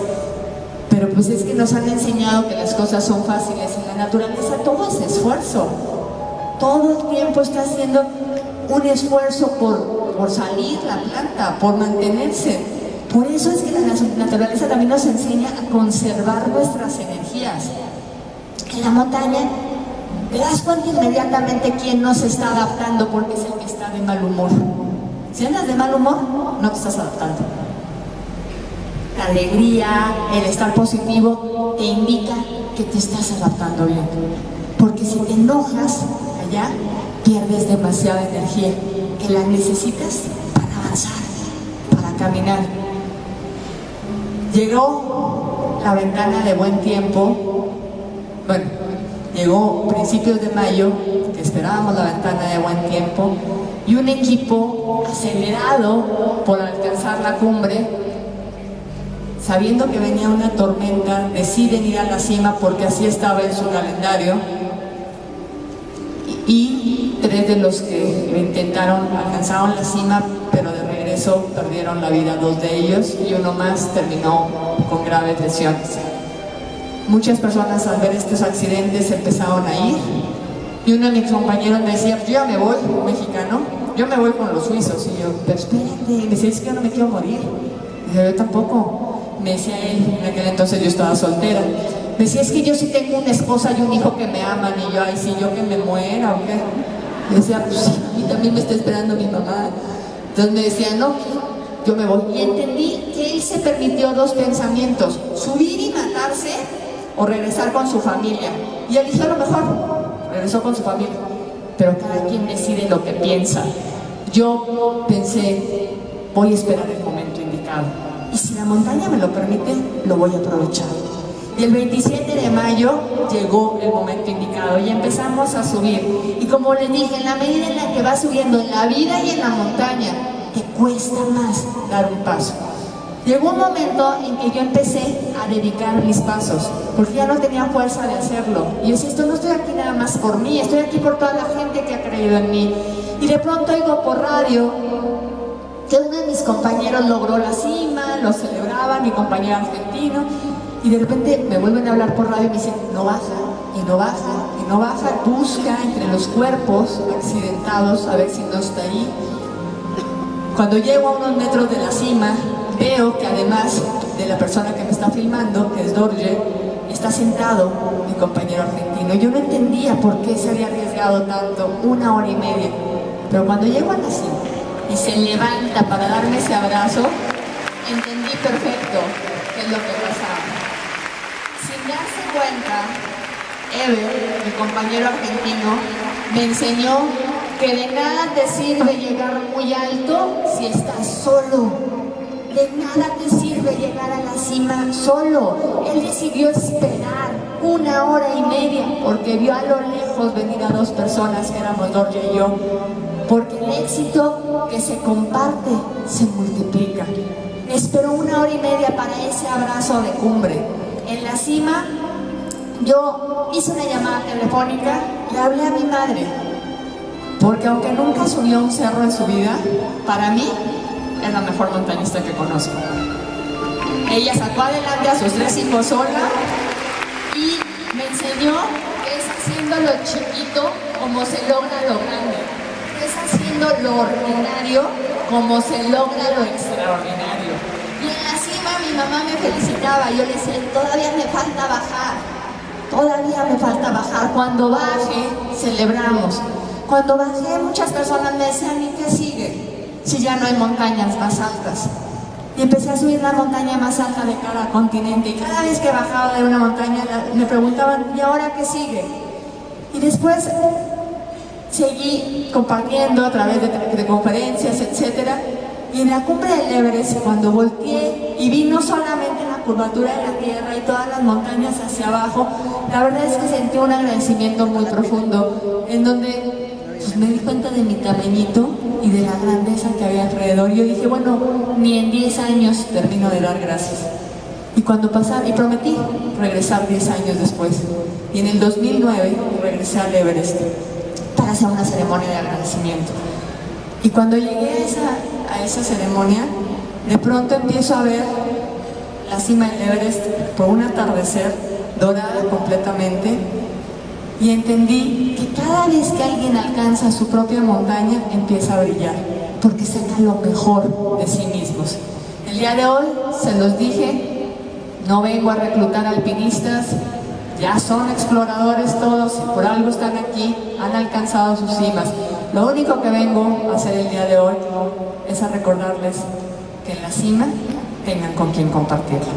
S2: pero pues es que nos han enseñado que las cosas son fáciles. En la naturaleza todo es esfuerzo, todo el tiempo está haciendo un esfuerzo por salir la planta, por mantenerse. Por eso es que la naturaleza también nos enseña a conservar nuestras energías. En la montaña te das cuenta inmediatamente quién no se está adaptando, porque es el que está de mal humor. Si andas de mal humor, no te estás adaptando. La alegría, el estar positivo, te indica que te estás adaptando bien. Porque si te enojas, allá pierdes demasiada energía, que la necesitas para avanzar, para caminar. Llegó la ventana de buen tiempo. Bueno, llegó principios de mayo, que esperábamos la ventana de buen tiempo, y un equipo acelerado por alcanzar la cumbre, sabiendo que venía una tormenta, deciden ir a la cima porque así estaba en su calendario, y 3 de los que lo intentaron alcanzaron la cima, pero de regreso perdieron la vida 2 de ellos, y uno más terminó con graves lesiones. Muchas personas al ver estos accidentes empezaron a ir, y uno de mis compañeros me decía, yo ya me voy, mexicano, yo me voy con los suizos. Y yo, pero espérate, me decía, es que yo no me quiero morir. Y yo tampoco. Me decía él, en aquel entonces yo estaba soltera, me decía, es que yo sí tengo una esposa y un hijo que me aman. Y yo, ay, sí, yo que me muera o qué. Me decía, pues sí, a mí también me está esperando mi mamá. Entonces me decía, no, yo me voy. Y entendí que él se permitió 2 pensamientos: subir y matarse, o regresar con su familia. Y él eligió lo mejor, regresó con su familia. Pero cada quien decide lo que piensa. Yo pensé, voy a esperar el momento indicado, y si la montaña me lo permite, lo voy a aprovechar. Y el 27 de mayo llegó el momento indicado y empezamos a subir. Y como les dije, en la medida en la que vas subiendo en la vida y en la montaña, te cuesta más dar un paso. Llegó un momento en que yo empecé a dedicar mis pasos, porque ya no tenía fuerza de hacerlo. Y yo decía, esto no estoy aquí nada más por mí, estoy aquí por toda la gente que ha creído en mí. Y de pronto oigo por radio que uno de mis compañeros logró la cima, lo celebraba, mi compañero argentino, y de repente me vuelven a hablar por radio y me dicen, no baja, y no baja, y no baja, busca entre los cuerpos accidentados a ver si no está ahí. Cuando llego a unos metros de la cima, veo que además de la persona que me está filmando, que es Dorje, está sentado mi compañero argentino. Yo no entendía por qué se había arriesgado tanto, 1 hora y media. Pero cuando llego a la cima y se levanta para darme ese abrazo, entendí perfecto qué es lo que pasaba. Sin darse cuenta, Ever, mi compañero argentino, me enseñó que de nada te sirve llegar muy alto si estás solo. De nada te sirve llegar a la cima solo. Él decidió esperar 1 hora y media porque vio a lo lejos venir a 2 personas, que éramos Dorje y yo. Porque el éxito que se comparte se multiplica. Esperó 1 hora y media para ese abrazo de cumbre. En la cima, yo hice una llamada telefónica y hablé a mi madre. Porque aunque nunca subió un cerro en su vida, para mí es la mejor montañista que conozco. Ella sacó adelante a sus 3 hijos sola y me enseñó que es haciendo lo chiquito como se logra lo grande. Es haciendo lo ordinario como se logra lo extraordinario. Y en la cima mi mamá me felicitaba. Yo le decía, todavía me falta bajar. Todavía me falta bajar. Cuando baje, celebramos. Cuando bajé, muchas personas me decían, ¿y qué sigue? Si ya no hay montañas más altas. Y empecé a subir la montaña más alta de cada continente. Y cada vez que bajaba de una montaña me preguntaban, ¿y ahora qué sigue? Y después seguí compartiendo a través de conferencias, etcétera. Y en la cumbre del Everest, cuando volteé y vi no solamente la curvatura de la tierra y todas las montañas hacia abajo, la verdad es que sentí un agradecimiento muy profundo, en donde pues, me di cuenta de mi tamañito y de la grandeza que había alrededor. Y yo dije, bueno, ni en 10 años termino de dar gracias. Y cuando pasaba, y prometí regresar 10 años después. Y en el 2009 regresé al Everest para hacer una ceremonia de agradecimiento. Y cuando llegué a esa ceremonia, de pronto empiezo a ver la cima del Everest por un atardecer, dorada completamente, y entendí que cada vez que alguien alcanza su propia montaña, empieza a brillar, porque saca lo mejor de sí mismos. El día de hoy, se los dije, no vengo a reclutar alpinistas, ya son exploradores todos, y por algo están aquí, han alcanzado sus cimas. Lo único que vengo a hacer el día de hoy es a recordarles que en la cima tengan con quien compartirlo.